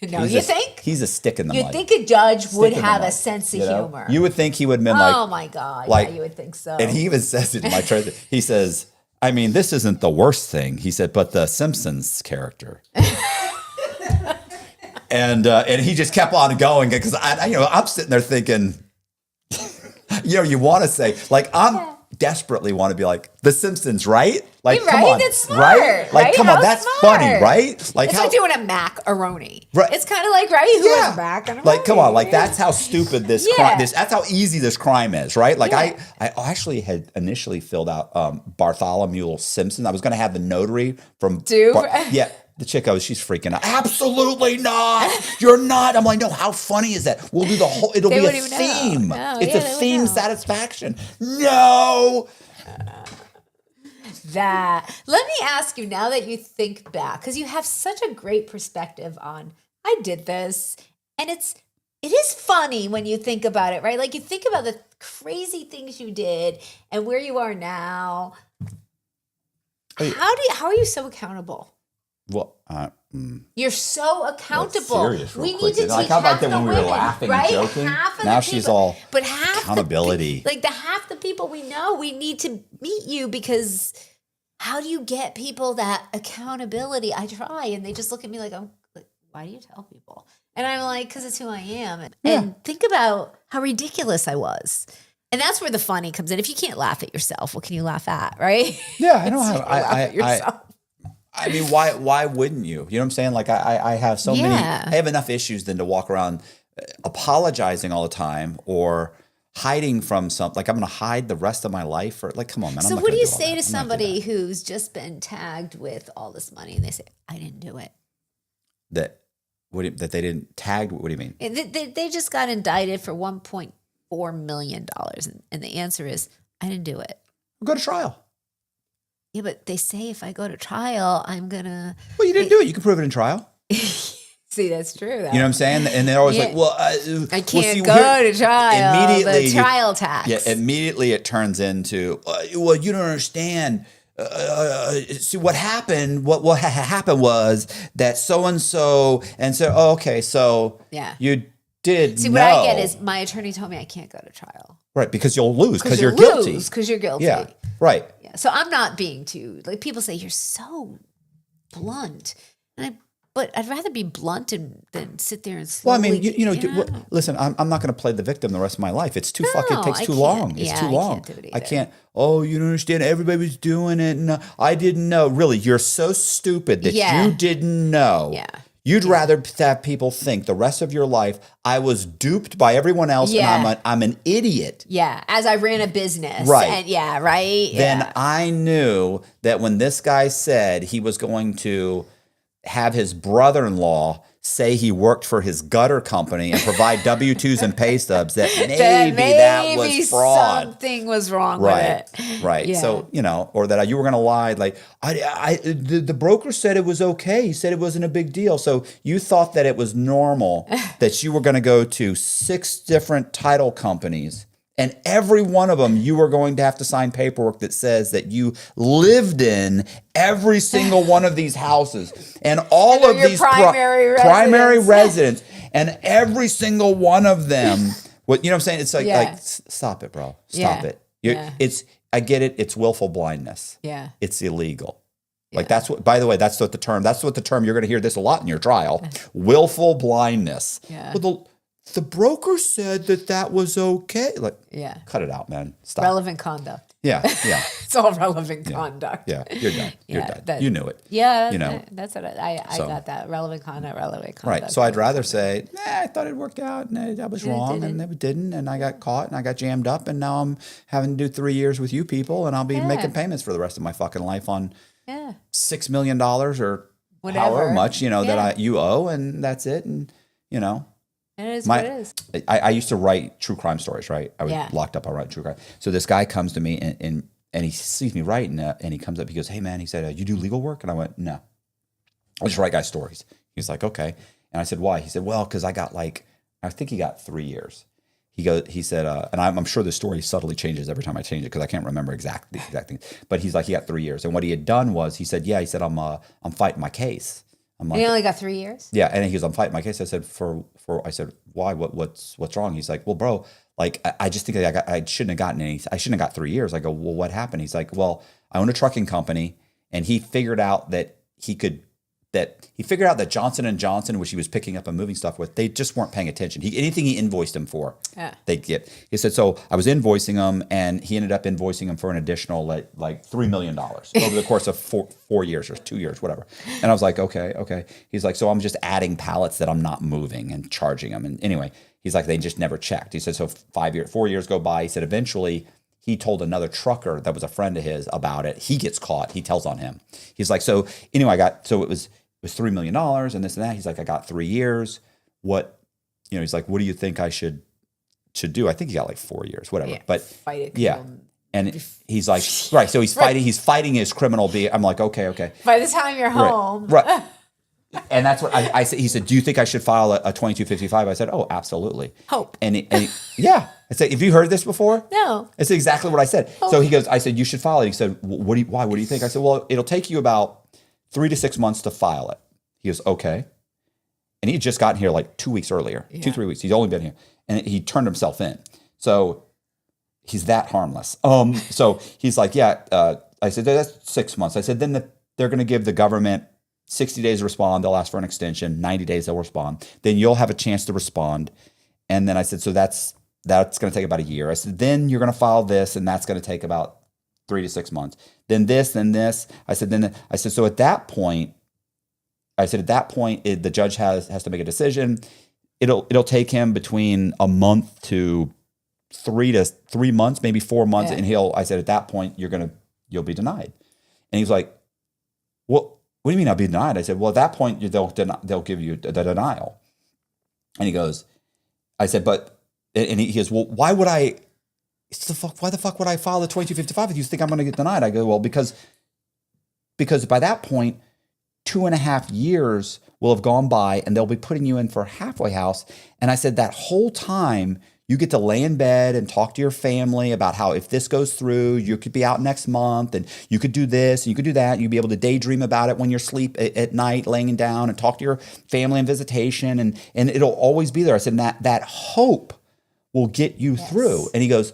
No, you think? He's a stick in the mud. You'd think a judge would have a sense of humor. You would think he would have been like, oh my God. Like, yeah, you would think so. And he even says it in my transcript. He says, I mean, this isn't the worst thing. He said, but the Simpsons character. and he just kept on going because I'm sitting there thinking, you want to say, like, desperately want to be like the Simpsons, right? Like, right? Come on, that's smart, right? Like, come on, that's funny, right? Like, it's like doing a macaroni. Right. It's kind of like, right? Who has macaroni? Like, come on, like that's how stupid this crime. That's how easy this crime is, right? Like, I actually had initially filled out Bartholomew Simpson. I was going to have the notary from The chick she's freaking out. Absolutely not. You're not. I'm like, no, how funny is that? We'll do the whole, it'll be a theme. No, it's a theme satisfaction. No. Let me ask you, now that you think back, because you have such a great perspective on, I did this, and it is funny when you think about it, right? Like you think about the crazy things you did and where you are now. How are you so accountable? Well, you're so accountable. Serious, we quick. need to teach like how half about that the when we women, were laughing right? and joking? Half of now the she's people, all but half accountability. Half the people we know, we need to meet you because how do you get people that accountability? I try and they just look at me like, why do you tell people? And I'm like, because it's who I am. And think about how ridiculous I was. And that's where the funny comes in. If you can't laugh at yourself, what can you laugh at, right? Yeah, I know. I mean, why wouldn't you? You know what I'm saying? Like I have so many, I have enough issues than to walk around apologizing all the time or hiding from something. Like I'm going to hide the rest of my life or like, come on, man. So what do you say to somebody who's just been tagged with all this money and they say, I didn't do it? That they didn't tag? What do you mean? They just got indicted for $1.4 million. And the answer is, I didn't do it. Go to trial. Yeah, but they say if I go to trial, I'm going to... Well, you didn't do it. You can prove it in trial. See, that's true. You know what I'm saying? And they're always like, well... I can't go to trial. Immediately, the trial tax. Yeah, immediately it turns into, well, you don't understand. See, what happened, what happened was that so-and-so, and so, okay, so you did See, what I get is my attorney told me I can't go to trial. Right, because you'll lose, because you're guilty. Because you're guilty. Yeah, right. So I'm not being too, like people say, you're so blunt. But I'd rather be blunt than sit there and slowly. Well, I mean, listen, I'm not going to play the victim the rest of my life. It's too fucking, it takes too long. It's too long. I can't, you don't understand. Everybody was doing it. And I didn't know. Really, you're so stupid that you didn't know. Yeah. You'd rather have people think the rest of your life, I was duped by everyone else and I'm an idiot. Yeah, as I ran a business. Right. And right? Then I knew that when this guy said he was going to have his brother-in-law say he worked for his gutter company and provide W-2s and pay stubs, that maybe that was fraud. Something was wrong with it. Right. Yeah. So, or that you were going to lie. Like, the broker said it was okay. He said it wasn't a big deal. So you thought that it was normal that you were going to go to 6 different title companies, and every one of them, you were going to have to sign paperwork that says that you lived in every single one of these houses and all of these primary residents, and every single one of them. What I'm saying? It's like stop it, bro. Stop it. I get it. It's willful blindness. Yeah. It's illegal. Like that's what. By the way, that's what the term you're going to hear this a lot in your trial. Willful blindness. Yeah. Well, the broker said that was okay. Like, cut it out, man. Stop. Relevant conduct. Yeah. It's all relevant conduct. Yeah, you're done. You're done. You knew it. Yeah, that's what I got that. Relevant conduct. Right. So I'd rather say, I thought it worked out, and I was wrong, and it didn't, and I got caught, and I got jammed up, and now I'm having to do 3 years with you people, and I'll be making payments for the rest of my fucking life on $6 million or however much that you owe, and that's it, and It is what it is. I used to write true crime stories, right? I was locked up. I write true crime. So this guy comes to me and he sees me writing, and he comes up. He goes, "Hey man," he said, "you do legal work?" And I went, "No, I just write guys stories." He's like, "Okay." And I said, "Why?" He said, "Well, because I got I think he got 3 years." He said, and I'm sure the story subtly changes every time I change it because I can't remember the exact thing. But he's like, he got 3 years, and what he had done was he said, I'm fighting my case. I'm like, he only got 3 years? Yeah. And he goes, I'm fighting my case. I said, I said, why? What's wrong? He's like, well, bro, like, I just think I shouldn't have gotten I shouldn't have got 3 years. I go, well, what happened? He's like, well, I own a trucking company, and he figured out that Johnson & Johnson, which he was picking up and moving stuff with, they just weren't paying attention. Anything he invoiced him for, they get. He said, so I was invoicing him, and he ended up invoicing him for an additional like $3 million over the course of 4 years or 2 years, whatever. And I was like, okay. He's like, so I'm just adding pallets that I'm not moving and charging them. And anyway, he's like, they just never checked. He said, so 4 years go by. He said, eventually he told another trucker that was a friend of his about it. He gets caught. He tells on him. He's like, so anyway, it was $3 million and this and that. He's like, I got 3 years. What, he's like, what do you think I should do? I think he got like 4 years, whatever. Yeah, but fight it. Yeah. And he's like, right. So he's fighting his criminal being. I'm like, okay. By the time you're home. Right. And that's what I said. He said, do you think I should file a 2255? I said, oh, absolutely. Hope. And yeah. I said, have you heard this before? No. It's exactly what I said. Hope. So he goes, I said, you should file it. He said, why? What do you think? I said, well, it'll take you about 3 to 6 months to file it. He goes, okay. And he had just gotten here like 2 weeks earlier, 2-3 weeks. He's only been here. And he turned himself in. So he's that harmless. So he's like, I said, that's 6 months. I said, then they're going to give the government 60 days to respond. They'll ask for an extension. 90 days they'll respond. Then you'll have a chance to respond. And then I said, so that's going to take about a year. I said, then you're going to file this, and that's going to take about 3 to 6 months. Then this. I said, so at that point, the judge has to make a decision. It'll take him between a month to 3 months, maybe 4 months. Yeah. And I said, at that point, you'll be denied. And he was like, well, what do you mean I'll be denied? I said, well, at that point, they'll give you the denial. And he goes, I said, and he goes, well, why the fuck would I file the 2255 if you think I'm going to get denied? I go, well, because by that point, 2.5 years will have gone by, and they'll be putting you in for a halfway house. And I said, that whole time you get to lay in bed and talk to your family about how if this goes through, you could be out next month, and you could do this and you could do that, and you'd be able to daydream about it when you're asleep at night, laying down, and talk to your family and visitation, and it'll always be there. I said, that hope will get you through. And he goes,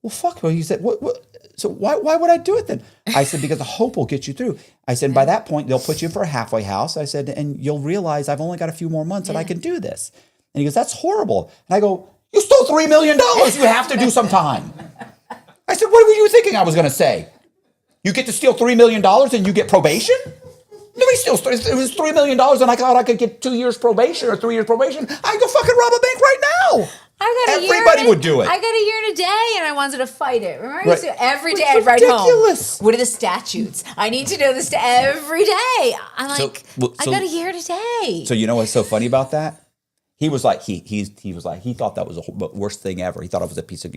well, fuck. Well, he said, what? So why would I do it then? I said, because the hope will get you through. I said, by that point, they'll put you for a halfway house. I said, and you'll realize I've only got a few more months and I can do this. And he goes, that's horrible. And I go, you stole $3 million. You have to do some time. I said, what were you thinking I was going to say? You get to steal $3 million and you get probation? Nobody steals. It was $3 million, and I thought I could get 2 years probation or 3 years probation. I can go fucking rob a bank right now. Everybody would do it. I got a year and a day, and I wanted to fight it. Remember, Right. every day It's I'd write ridiculous. home. What are the statutes? I need to know this every day. I'm like, I got a year and a day. So you know what's so funny about that? He was like, he was like, he thought that was the worst thing ever. He thought it was a piece of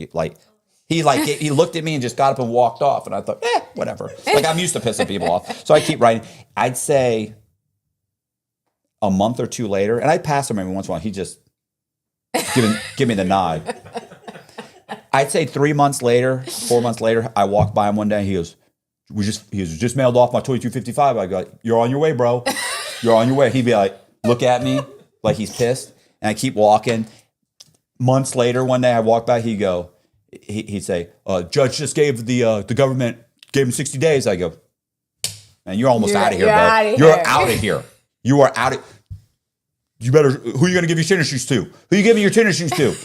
he looked at me and just got up and walked off, and I thought, whatever. Like, I'm used to pissing people off, so I keep writing. I'd say a month or two later, and I'd pass him every once in a while. He just give me the nod. I'd say 3 months later, 4 months later, I walked by him one day. He was just mailed off my 2255. I go, you're on your way, bro. You're on your way. He'd be like, look at me like he's pissed, and I keep walking. Months later, one day I walk by. He'd say, judge just gave the government gave him 60 days. I go, man, you're almost out of here, bro. You're out of here. You are out of. You better. Who are you going to give your tennis shoes to? Who are you giving your tennis shoes to?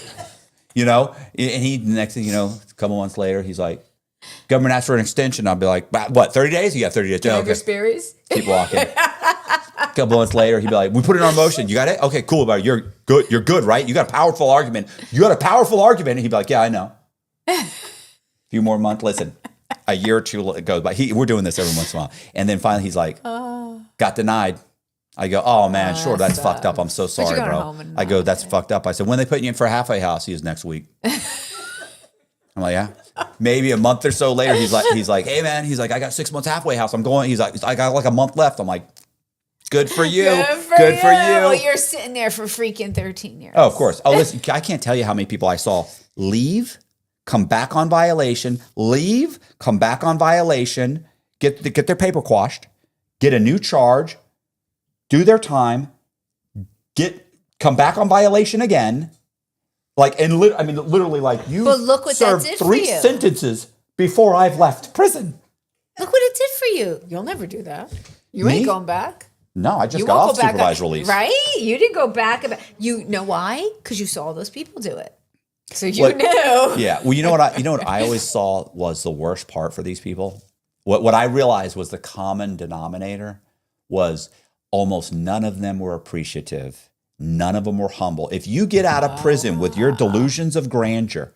You know, and he, next thing you know, a couple months later, he's like, government asked for an extension. I'll be like, what, 30 days? You got 30 days. Do you have your Sperry's? Keep walking. A couple months later, he'd be like, we put it in our motion. You got it? Okay, cool. About it. You're good. You're good, right? You got a powerful argument. You got a powerful argument. And he'd be like, yeah, I know. A few more months. Listen, a year or two goes by. We're doing this every once in a while. And then finally he's like, got denied. I go, oh man, sure, that's fucked up. I'm so sorry, bro. I go, that's fucked up. I said, when they put you in for a halfway house? He was next week. I'm like, yeah. Maybe a month or so later, he's like, hey man, he's like, I got 6 months halfway house. I'm going. He's like, I got like a month left. I'm like, good for you. Good for you. Well, you're sitting there for freaking 13 years. Oh, of course. Oh, listen, I can't tell you how many people I saw leave, come back on violation, leave, come back on violation, get their paper quashed, get a new charge, do their time, come back on violation again, like, and literally, like, you look what served that did for 3 you. sentences before I've left prison. Look what it did for you. You'll never do that. You Me? ain't going back. No, I just You got won't off go back supervised up, release. right? You didn't go back. You know why? Because you saw those people do it. So you Like, knew. Yeah. Well, you know what I always saw was the worst part for these people. What I realized was the common denominator was almost none of them were appreciative. None of them were humble. If you get out of prison with your delusions of grandeur,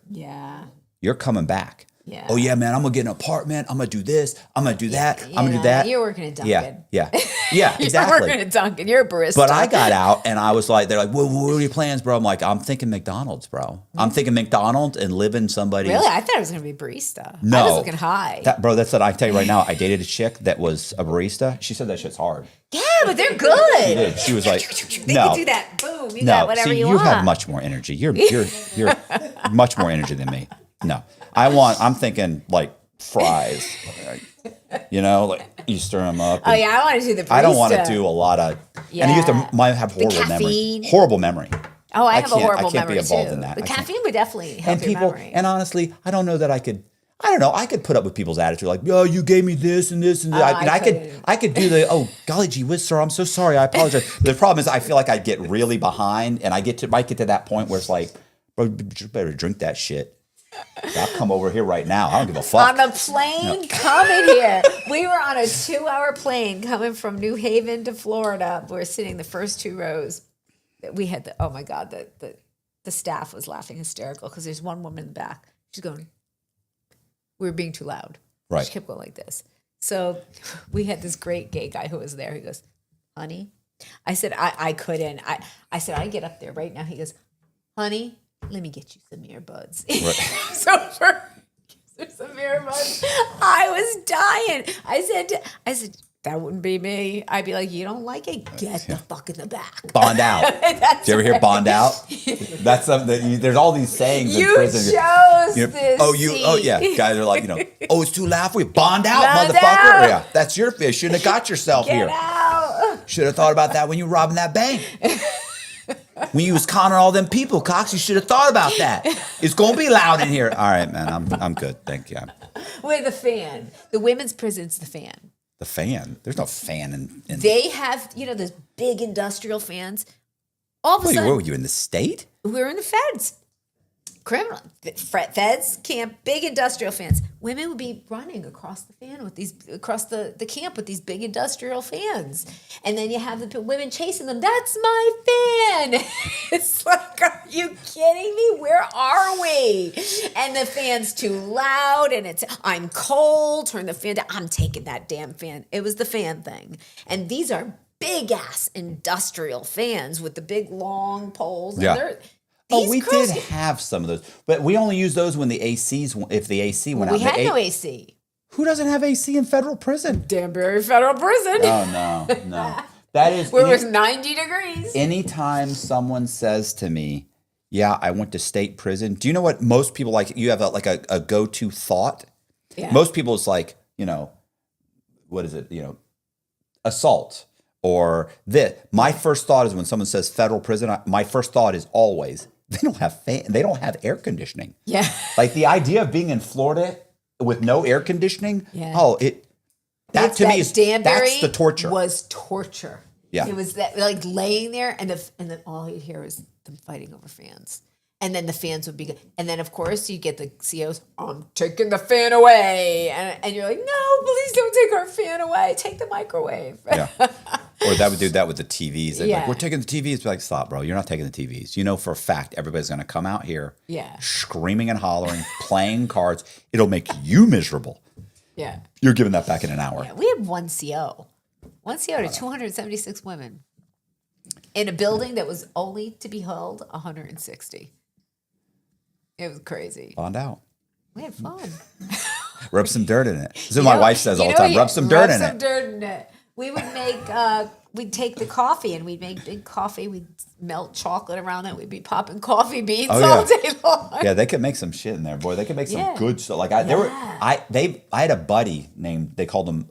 you're coming back. Yeah. Oh yeah, man, I'm gonna get an apartment. I'm gonna do this. I'm gonna do that. I'm gonna do that. You're working at Dunkin'. Yeah, You're exactly. working at Dunkin'. You're a barista. But I got out and I was like, they're like, well, what are your plans, bro? I'm like, I'm thinking McDonald's, bro. I'm thinking McDonald's and living somebody's. Really? I thought it was going to be barista. No. I was looking high. That's what I tell you right now. I dated a chick that was a barista. She said that shit's hard. Yeah, but they're good. She did. She was like, They no. can do that. Boom. You got whatever see, you you want. have much more energy. You're much more energy than me. No. I'm thinking like fries. You know, like you stir them up. Oh yeah, I want to do the barista. I don't want to do a lot of. Yeah. And you have to have horrible caffeine. memory. Horrible memory. Oh, I have a horrible I can't memory be involved too. in that. The caffeine would definitely help your memory. And honestly, I don't know that I could. I don't know. I could put up with people's attitude, like, "Oh, you gave me this and this and that." I could do the, "Oh, golly gee whiz, sir, I'm so sorry. I apologize." The problem is, I feel like I get really behind, and might get to that point where it's like, "Bro, you better drink that shit." I'll come over here right now. I don't give a fuck. On the plane coming here, we were on a 2-hour plane coming from New Haven to Florida. We were sitting the first 2 rows. We had oh my God, the staff was laughing hysterical because there's one woman in the back. She's going, we were being too loud. Right. She kept going like this. So we had this great gay guy who was there. He goes, honey. I said, I couldn't. I said, I get up there right now. He goes, honey, let me get you some earbuds. Right. So for some earbuds, I was dying. I said, that wouldn't be me. I'd be like, you don't like it? Get the fuck in the back. Bond out. Did you ever hear bond out? That's something that there's all these sayings in prison. This Oh yeah. Guys are like, oh, it's too loud for you. Bond out, Bond motherfucker. out. Yeah, that's your fish. Shouldn't have got yourself here. Get out. Should have thought about that when you were robbing that bank. When you was conning all them people, Cox, you should have thought about that. It's gonna be loud in here. All right, man. I'm good. Thank you. With the fan. The women's prison's the fan. The fan? There's no fan in They have, those big industrial fans. All of a sudden, where were you in the state? we were in the feds. Criminal. Feds camp, big industrial fans. women would be running across the across the camp with these big industrial fans. And then you have the women chasing them. That's my fan. It's like, are you kidding me? Where are we? And the fan's too loud and I'm cold. Turn the fan down. I'm taking that damn fan. It was the fan thing. And these are big ass industrial fans with the big long poles. Yeah. And we did have some of those, but we only use those when the if the AC went out. We had no AC. Who doesn't have AC in federal prison? Danbury Federal Prison. Oh, no. That is where it was 90 degrees. Anytime someone says to me, yeah, I went to state prison. Do you know what most people like? You have a go-to thought. Yeah. Most people it's like, what is it? Assault or this. My first thought is when someone says federal prison, my first thought is always, they don't have air conditioning. Yeah. Like the idea of being in Florida with no air conditioning. Yeah. That's the torture. Was torture. Yeah. It was that like laying there and then all you'd hear was them fighting over fans. And then the fans would be good. And then of course you get the COs, I'm taking the fan away. And you're like, no, please don't take our fan away. Take the microwave. Yeah. Or that would do that with the TVs. They'd be like, we're taking the TVs. Be like, stop, bro. You're not taking the TVs. You know for a fact everybody's going to come out here screaming and hollering, playing cards. It'll make you miserable. Yeah. You're giving that back in an hour. Yeah, we had one CO. One CO to 276 women in a building that was only to be held 160. It was crazy. Bond out. We had fun. Rub some dirt in it. This is what my wife says all the time. Rub some dirt in it. We would make, we'd take the coffee and we'd make big coffee. We'd melt chocolate around it. We'd be popping coffee beans all day long. Yeah, they could make some shit in there, boy. They could make some good stuff. Like I had a buddy named, they called him,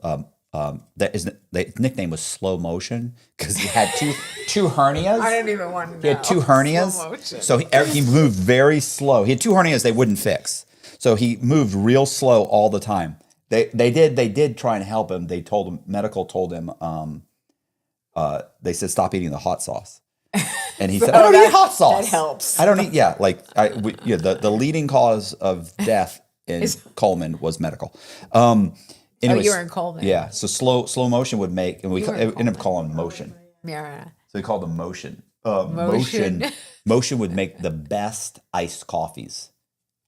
his nickname was Slow Motion because he had two hernias. I don't even want to know. He had two hernias. So he moved very slow. He had two hernias they wouldn't fix. So he moved real slow all the time. They did try and help him. Medical told him, they said, stop eating the hot sauce. And he said, I don't eat hot sauce. That helps. I don't eat, the leading cause of death in Coleman was medical. Anyways, you were in Coleman. Yeah. So slow motion would make, and we ended up calling him motion. Yeah. So we called him motion. Motion would make the best iced coffees.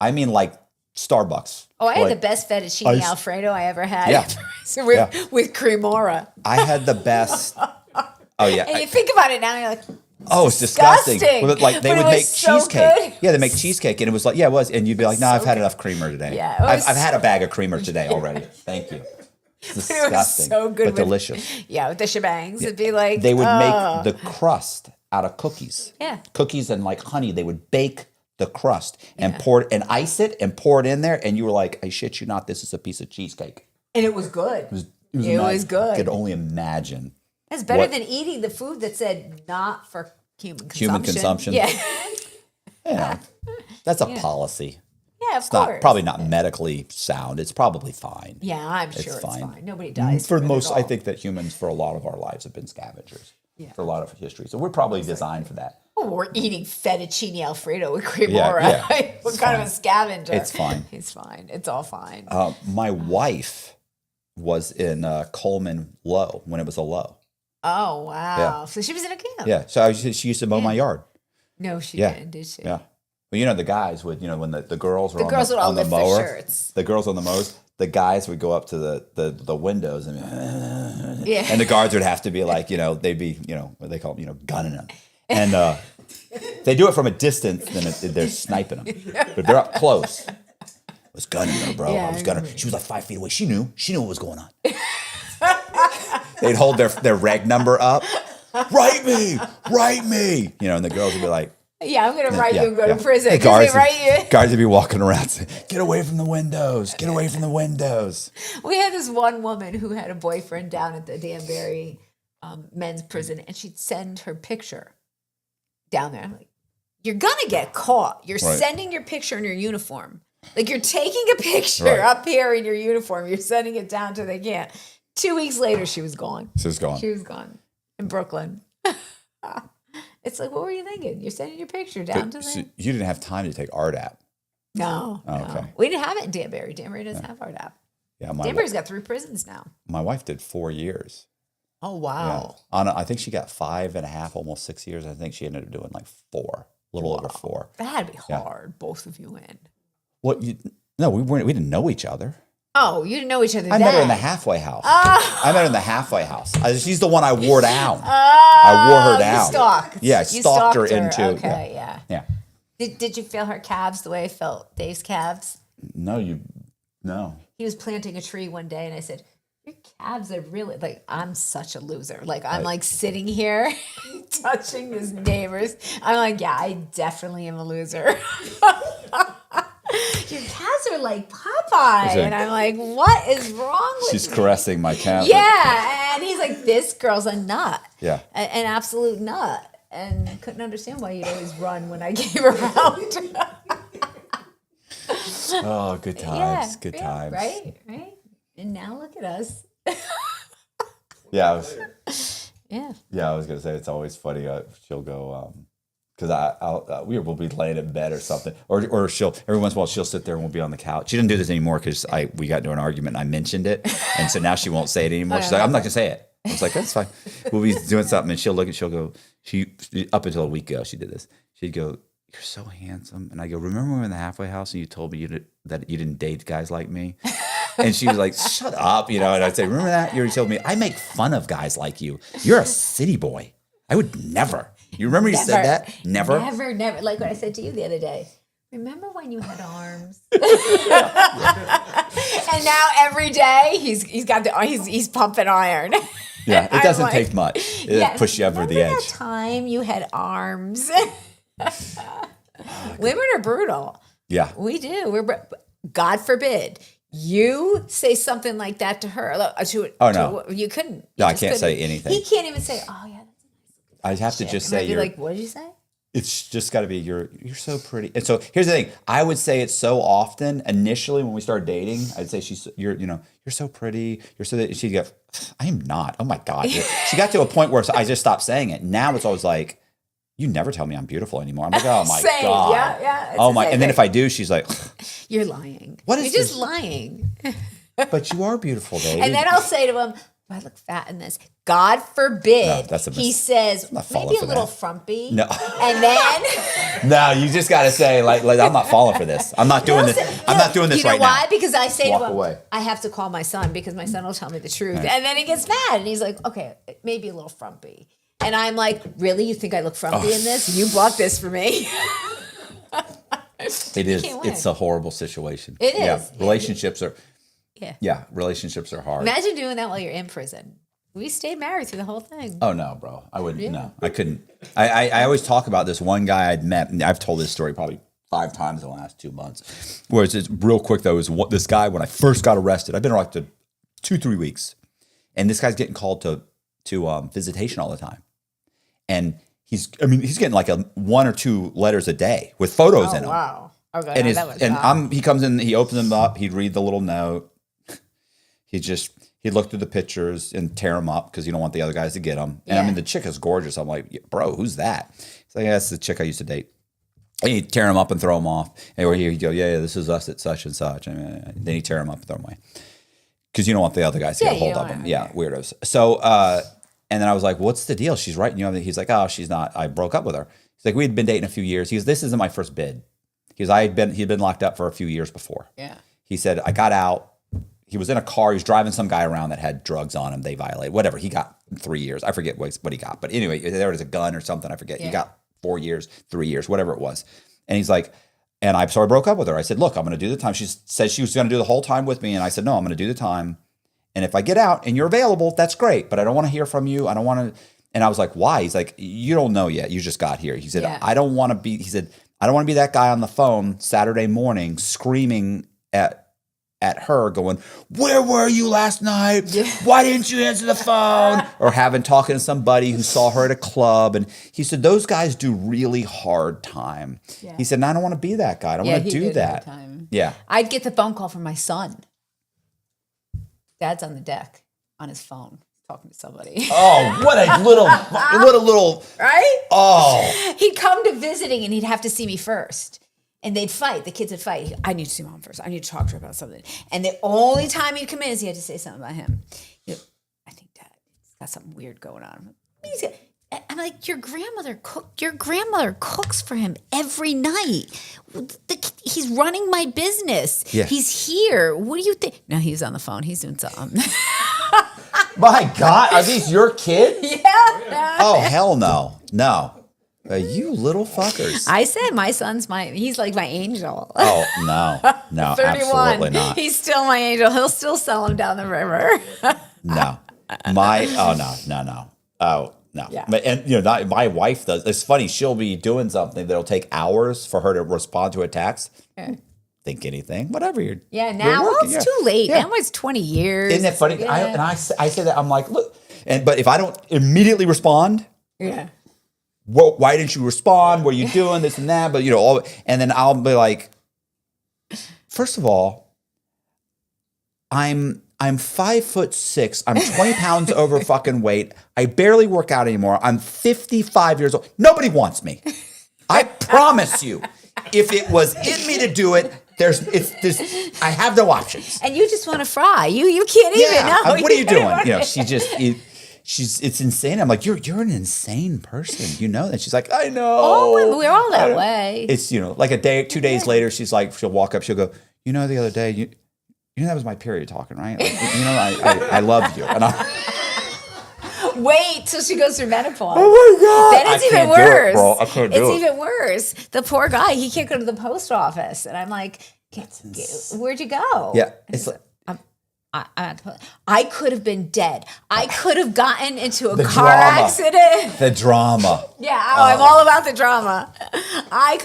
I mean, like Starbucks. Oh, I had the best fettuccine Alfredo I ever had. Yeah. with cremora. I had the best. Oh yeah. And you think about it now, you're like, it's disgusting. Like they would make cheesecake. Good. Yeah, they make cheesecake, and it was like, it was, and you'd be like, no, I've had enough creamer today. Yeah, I've had a bag of creamer today already. Thank you. It's disgusting, it was so good, but delicious. Yeah, with the shebangs, it'd be like they would make the crust out of cookies. Yeah, cookies and like honey. They would bake the crust and pour it and ice it and pour it in there, and you were like, I shit you not, this is a piece of cheesecake. And it was good. It was good. I could only imagine. It's better than eating the food that said not for human consumption. Yeah. That's a policy. Yeah, of course. Probably not medically sound. It's probably fine. Yeah, I'm sure it's fine. Nobody dies. For most, I think that humans for a lot of our lives have been scavengers for a lot of history. So we're probably designed for that. Oh, we're eating fettuccine Alfredo with cremora. Yeah. What kind of a scavenger? It's fine. It's fine. It's all fine. My wife was in Coleman Low when it was a low. Oh, wow. Yeah. So she was in a camp. Yeah. So she used to mow my yard. No, she didn't, did she? Yeah. Well, the guys would, when the girls were on the mower, shirts. The girls on the mowers, the guys would go up to the windows and and the guards would have to be like, they'd be, what they call them, gunning them. And they do it from a distance, then they're sniping them. But they're up close. I was gunning her, bro. I was gunning her. She was like 5 feet away. She knew what was going on. They'd hold their reg number up. Write me. And the girls would be like, yeah, I'm going to write you and go to prison. Hey, guards would be walking around saying, get away from the windows. Get away from the windows. We had this one woman who had a boyfriend down at the Danbury men's prison, and she'd send her picture down there. I'm like, you're going to get caught. You're sending your picture in your uniform. Like, you're taking a picture up here in your uniform. You're sending it down to the camp. 2 weeks later, she was gone. She was gone in Brooklyn. It's like, what were you thinking? You're sending your picture down to there. You didn't have time to take art app. No. Okay. We didn't have it in Danbury. Danbury doesn't have our app. Yeah, Danbury's got 3 prisons now. my wife did 4 years. Oh, Yeah. wow. I think she got 5.5, almost 6 years. I think she ended up doing like 4, a little over 4. That had to be hard, both of you in. Well, no, we didn't know each other. Oh, you didn't know each other I then. met her in the halfway house. Oh. I met her in the halfway house. She's the one I wore down. I wore her down. You stalked. Yeah, I You stalked her into. Okay, yeah. Yeah. Did you feel her calves the way I felt Dave's calves? No. He was planting a tree one day, and I said, your calves are really, like, I'm such a loser. Like, I'm like sitting here touching his neighbors. I'm like, yeah, I definitely am a loser. Your calves are like Popeye. And I'm like, what is wrong with She's you? caressing my calves. Yeah. And he's like, this girl's a nut. Yeah. An absolute nut. And couldn't understand why you'd always run when I came around. Oh, good times. Good times. Right. And now look at us. Yeah. Yeah. I was gonna say it's always funny. She'll go because we'll be laying in bed or something, or she'll every once in a while she'll sit there and we'll be on the couch. She didn't do this anymore because we got into an argument and I mentioned it, and so now she won't say it anymore. She's like, I'm not gonna say it. I was like, that's fine. We'll be doing something and she'll look and she'll go. She up until a week ago she did this. She'd go, "You're so handsome," and I go, "Remember when we were in the halfway house and you told me that you didn't date guys like me?" And she was like, "Shut up," And I'd say, "Remember that? You already told me. I make fun of guys like you. You're a city boy. I would never." You remember you said that? Never. Never. Like what I said to you the other day. Remember when you had arms? And now every day he's pumping iron. Yeah, it doesn't like, take much. It'll push you over the remember edge. that time you had arms. Women are brutal. Yeah. We do. God forbid you say something like that to her. No. You couldn't. No, I can't say anything. He can't even say, "Oh yeah, that's I have to just say you're like, what did you say?" It's just got to be you're so pretty. And so here's the thing. I would say it so often. Initially, when we started dating, I'd say you're so pretty. You're so that she'd go, "I am not. Oh my god." She got to a point where I just stopped saying it. Now it's always like, "You never tell me I'm beautiful anymore." I'm like, "Oh my Same. god." Yeah. Oh my. And then if I do, she's like, "You're lying. What is You're just this? lying." "But you are beautiful, baby." And then I'll say to him, "Do I look fat in this?" God forbid. No, that's a he says, not falling maybe a for little that. frumpy. No. And then No, you just got to say like I'm not falling for this. I'm not doing this. I'm not doing this you know right why? now. Because I say Walk to him, away. I have to call my son because my son will tell me the truth. Right. And then he gets mad and he's like, okay, maybe a little frumpy. And I'm like, really? You think I look frumpy in this? You bought this for me. It is. It's a horrible situation. It is. Yeah. Relationships are. Yeah. Yeah. Relationships are hard. Imagine doing that while you're in prison. We stayed married through the whole thing. Oh no, bro. I wouldn't. Yeah. No, I couldn't. I always talk about this one guy I'd met, and I've told this story probably 5 times in the last 2 months. Where it's real quick though, is this guy when I first got arrested. I've been arrested 2-3 weeks, and this guy's getting called to visitation all the time, and he's getting like 1 or 2 letters a day with photos in them. Wow. Okay. And he comes in, he opens them up, he'd read the little note. He'd look through the pictures and tear them up because you don't want the other guys to get them. And Yeah. the chick is gorgeous. I'm like, bro, who's that? He's like, yeah, that's the chick I used to date. And he'd tear them up and throw them off. And he'd go, yeah, this is us at such and such. And then he'd tear them up and throw them away. Because you don't want the other guys to get a hold of them. Yeah, weirdos. So, and then I was like, what's the deal? She's writing you on. He's like, oh, she's not. I broke up with her. He's like, we had been dating a few years. He goes, this isn't my first bid. He goes, he'd been locked up for a few years before. Yeah. He said, I got out. He was in a car. He was driving some guy around that had drugs on him. They violated whatever. He got 3 years. I forget what he got. But anyway, there was a gun or something. I forget. Yeah. He got 4 years, 3 years, whatever it was. And he's like, so I broke up with her. I said, look, I'm going to do the time. She said she was going to do the whole time with me. And I said, no, I'm going to do the time. And if I get out and you're available, that's great. But I don't want to hear from you. I don't want to. And I was like, why? He's like, you don't know yet. You just got here. He said, I don't want to be. He said, I don't want to be that guy on the phone Saturday morning screaming at her going, where were you last night? Yeah. Why didn't you answer the phone? Or talking to somebody who saw her at a club. And he said, those guys do really hard time. Yeah. He said, and I don't want to be that guy. I don't want to do that. Yeah. I'd get the phone call from my son. Dad's on the deck on his phone talking to somebody. Oh, what a little, right? Oh. He'd come to visiting and he'd have to see me first. And they'd fight. The kids would fight. I need to see mom first. I need to talk to her about something. And the only time he'd come in is he had to say something about him. I think Dad, he's got something weird going on. I'm like, your grandmother cooks for him every night. He's running my business. Yeah. He's here. What do you think? No, he's on the phone. He's doing something. My God, are these your kids? Yeah. Oh, hell no. No. You little fuckers. I said my son's he's like my angel. Oh, no, 31. absolutely not. He's still my angel. He'll still sell him down the river. No. No. Oh, no. Yeah. And, not my wife does. It's funny. She'll be doing something that'll take hours for her to respond to a text. Yeah. Think anything, whatever you're. Now it's too late. Now it's 20 years. Isn't it funny? Yeah. I say that, I'm like, look, but if I don't immediately respond, Yeah. well, why didn't you respond? What are you doing? This and that. But and then I'll be like, first of all, I'm 5'6". I'm 20 pounds over fucking weight. I barely work out anymore. I'm 55 years old. Nobody wants me. I promise you. If it was in me to do it, I have no options. And you just want to fry. You can't even know. What are you doing? It's insane. I'm like, you're an insane person. You know that? She's like, I know. Oh, we're all that way. It's, like 2 days later, she's like, she'll walk up, she'll go, the other day, you that was my period talking, right? Like, I love you. And Wait till she goes through menopause. Oh my God. Then it's even worse. I can't do it. It's even worse. The poor guy, he can't go to the post office. And I'm like, where'd you go? Yeah. It's like, I could have been dead. I could have gotten into a car drama. accident. The drama. Yeah, I'm all about the drama.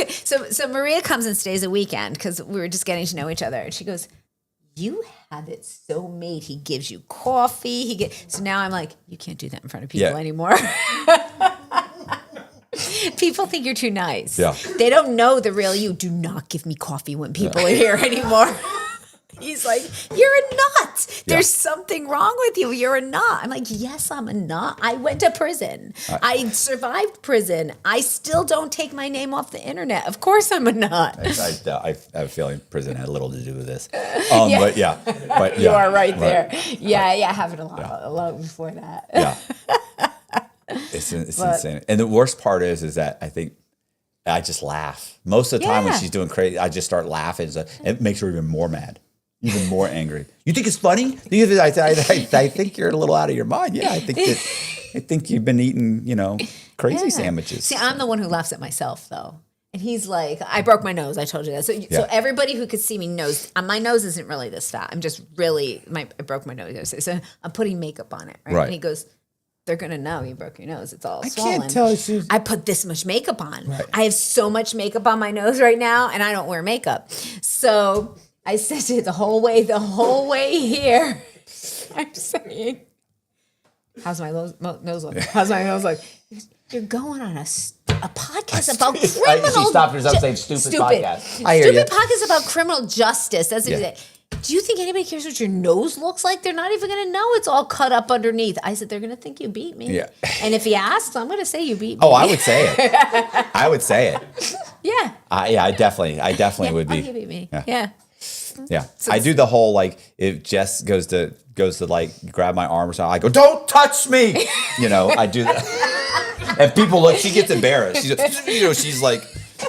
So Maria comes and stays a weekend because we were just getting to know each other. And she goes, you have it so made. He gives you coffee. So now I'm like, you can't do that in front of people anymore. People think you're too nice. Yeah. They don't know the real you. Do not give me coffee when people are here anymore. He's like, you're a nut. There's something wrong with you. You're a nut. I'm like, yes, I'm a nut. I went to prison. I survived prison. I still don't take my name off the internet. Of course I'm a nut. I have a feeling prison had little to do with this. But yeah. You are right there. Yeah, happened a lot before that. Yeah. It's insane. And the worst part is that I think I just laugh. Most of the time when she's doing crazy, I just start laughing. It makes her even more mad. Even more angry. You think it's funny? I think you're a little out of your mind. Yeah, I think you've been eating, crazy sandwiches. See, I'm the one who laughs at myself though. And he's like, I broke my nose. I told you that. So everybody who could see me knows my nose isn't really this fat. I'm just really I broke my nose. So I'm putting makeup on it, right? And he goes, they're gonna know you broke your nose. It's all swollen. I can't tell you. I put this much makeup on. Right. I have so much makeup on my nose right now, and I don't wear makeup. So I said to it the whole way here. I'm saying, how's my nose look? How's my nose look? You're going on a podcast about criminal. She stopped herself saying stupid podcast. I hear you. Stupid podcast about criminal justice. That's it. Do you think anybody cares what your nose looks like? They're not even going to know it's all cut up underneath. I said, they're going to think you beat me. Yeah. And if he asks, I'm going to say you beat me. Oh, I would say it. I would say it. Yeah. I definitely would be. You beat me. Yeah. Yeah. So I do the whole, if Jess goes to grab my arm or something, I go, don't touch me. I do that. And people look, she gets embarrassed. She's like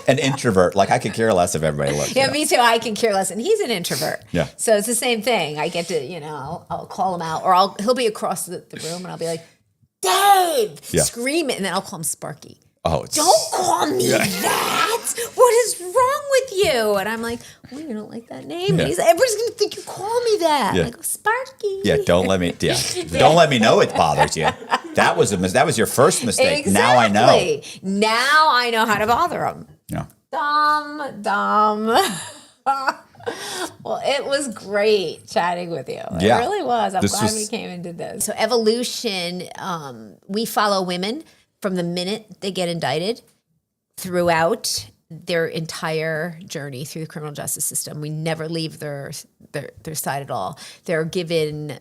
an introvert. Like, I could care less if everybody looks. Yeah, me too. I can care less. And he's an introvert. Yeah. So it's the same thing. I get to, I'll call him out, or he'll be across the room and I'll be like, Dave, scream it. And then I'll call him Sparky. Oh, don't call me that. What is wrong with you? And I'm like, well, you don't like that name. And he's like, everybody's going to think you call me that. Yeah. I go, Sparky. Yeah, don't let me know it bothers you. That was your first mistake. Exactly. Now I know. Now I know how to bother him. Yeah. Dumb. Well, it was great chatting with you. It really was. I'm glad we came and did this. So Evolution, we follow women from the minute they get indicted throughout their entire journey through the criminal justice system. We never leave their side at all. They're given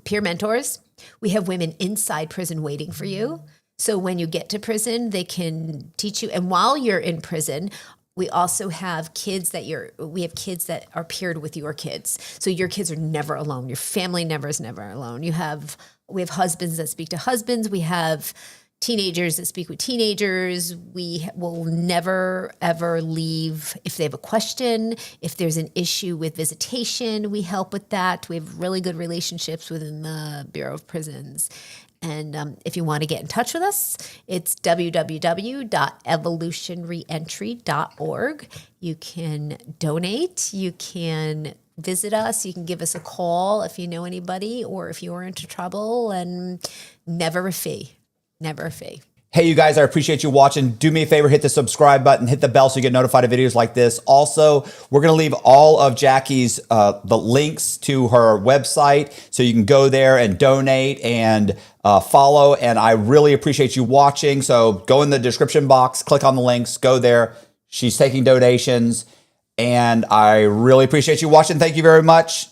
peer mentors. We have women inside prison waiting for you. So when you get to prison, they can teach you. And while you're in prison, We also have kids we have kids that are paired with your kids. So your kids are never alone. Your family is never alone. We have husbands that speak to husbands. We have teenagers that speak with teenagers. We will never, ever leave if they have a question. If there's an issue with visitation, we help with that. We have really good relationships within the Bureau of Prisons. And if you want to get in touch with us, it's www.evolutionreentry.org. You can donate. You can visit us. You can give us a call if you know anybody or if you're into trouble, and never a fee. Never a fee. Hey, you guys, I appreciate you watching. Do me a favor, hit the subscribe button, hit the bell so you get notified of videos like this. Also, we're going to leave all of Jackie's the links to her website so you can go there and donate and follow. And I really appreciate you watching. So go in the description box, click on the links, go there. She's taking donations. And I really appreciate you watching. Thank you very much.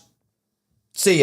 See ya.